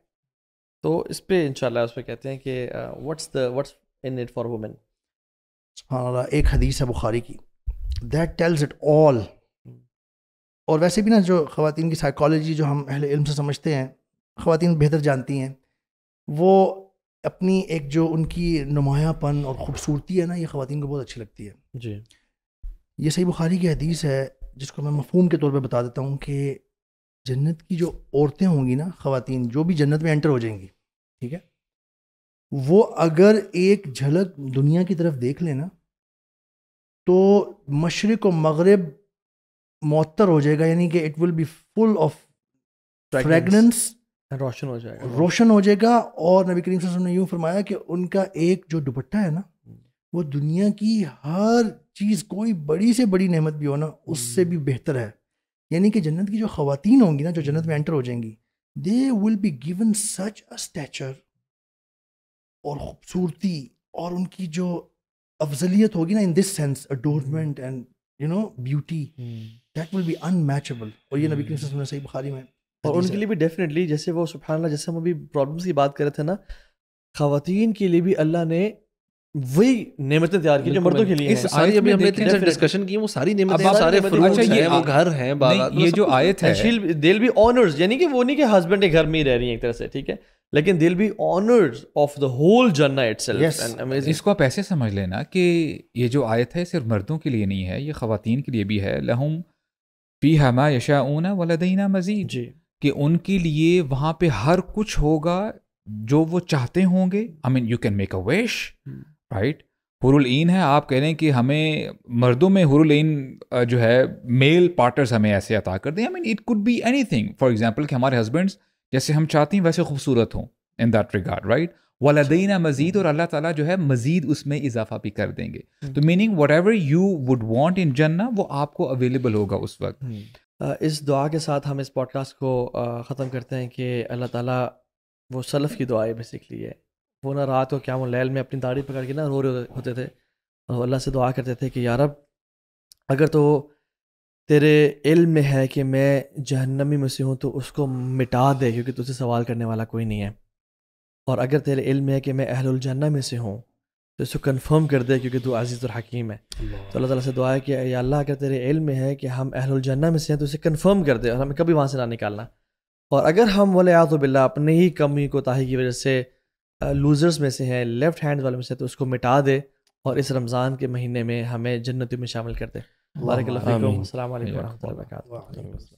تو اس پہ انشاءاللہ اس پہ کہتے ہیں کہ what's in it for women. سبحان اللہ, ایک حدیث ہے بخاری کی, دیٹ ٹیلز اٹ آل. اور ویسے بھی نا جو خواتین کی سائیکالوجی جو ہم اہل علم سے سمجھتے ہیں, خواتین بہتر جانتی ہیں, وہ اپنی ایک جو ان کی نمایاں پن اور خوبصورتی ہے نا, یہ خواتین کو بہت اچھی لگتی ہے. جی, یہ صحیح بخاری کی حدیث ہے جس کو میں مفہوم کے طور پہ بتا دیتا ہوں کہ جنت کی جو عورتیں ہوں گی نا, خواتین جو بھی جنت میں انٹر ہو جائیں گی, ٹھیک ہے, وہ اگر ایک جھلک دنیا کی طرف دیکھ لیں نا تو مشرق و مغرب معطر ہو جائے گا, یعنی کہ it will be full of fragrance, روشن ہو جائے گا. اور نبی کریم صلی اللہ علیہ وسلم نے یوں فرمایا کہ ان کا ایک جو دوپٹہ ہے نا, وہ دنیا کی ہر چیز, کوئی بڑی سے بڑی نعمت بھی ہو نا, اس سے بھی بہتر ہے. یعنی کہ جنت کی جو خواتین ہوں گی نا, جو جنت میں انٹر ہو جائیں گی, they will be given such a stature, اور خوبصورتی اور ان کی جو افضلیت ہوگی نا, in this sense adornment and you know beauty, that will be unmatchable. اور یہ نبی کریم صلی اللہ علیہ وسلم نے صحیح بخاری میں, اور ان کے لیے بھی ڈیفینیٹلی, جیسے وہ سبحان اللہ, جیسے ہم ابھی پرابلمس کی بات کر رہے تھے نا, خواتین کے لیے بھی اللہ نے وہی نعمتیں تیار کی جو مردوں کے لیے ہیں. ساری ابھی ہم نے ڈسکشن کی, وہ ساری نعمتیں, سارے فروٹس ہیں, وہ گھر ہیں, باغات, یہ جو آیت ہے they'll be honors, یعنی کہ وہ نہیں کہ ہسبینڈ کے گھر میں ہی رہ رہی ہیں ایک طرح سے, ٹھیک ہے, لیکن they'll be honors of the whole Jannah itself. اس کو آپ ایسے سمجھ لینا کہ یہ جو آیت ہے صرف مردوں کے لیے نہیں ہے, یہ خواتین کے لیے بھی ہے. لہم فیہا ما یشاؤون ولدینا مزید, جی, کہ ان کے لیے وہاں پہ ہر کچھ ہوگا جو وہ چاہتے ہوں گے. I mean you can make a wish, right? حور العین ہے, آپ کہہ رہے ہیں کہ ہمیں مردوں میں حور العین جو ہے میل پارٹنرز ہمیں ایسے عطا کر دیں. I mean it could be anything. For example کہ ہمارے ہسبینڈس جیسے ہم چاہتے ہیں ویسے خوبصورت ہوں, in that regard, right? ولدینا مزید, اور اللہ تعالیٰ جو ہے مزید اس میں اضافہ بھی کر دیں گے. تو meaning whatever you would want in جنہ, وہ آپ کو اویلیبل ہوگا اس وقت. اس دعا کے ساتھ ہم اس پوڈ کاسٹ کو ختم کرتے ہیں کہ اللہ تعالیٰ, وہ سلف کی دعا ہے بیسکلی ہے, وہ نہ رات کو قیام اللیل میں اپنی داڑھی پکڑ کے نہ رو رہے ہوتے تھے, اور اللہ سے دعا کرتے تھے کہ یا رب, اگر تو تیرے علم میں ہے کہ میں جہنمی میں سے ہوں تو اس کو مٹا دے, کیونکہ تجھ سے سوال کرنے والا کوئی نہیں ہے. اور اگر تیرے علم میں ہے کہ میں اہل الجنہ میں سے ہوں تو اس کو کنفرم کر دے, کیونکہ تو عزیز الحکیم ہے. تو اللہ تعالیٰ سے دعا ہے کہ یا اللہ, اگر تیرے علم میں ہے کہ ہم اہل الجنہ میں سے ہیں تو اسے کنفرم کر دے, اور ہمیں کبھی وہاں سے نہ نکالنا. اور اگر ہم ولیعاذ باللہ اپنے ہی کمی کوتاہی کی وجہ سے لوزرز میں سے ہیں, لیفٹ ہینڈ والے میں سے, تو اس کو مٹا دے, اور اس رمضان کے مہینے میں ہمیں جنتوں میں شامل کر دے. بارک اللہ فیکم. السلام علیکم ورحمۃ اللہ وبرکاتہ.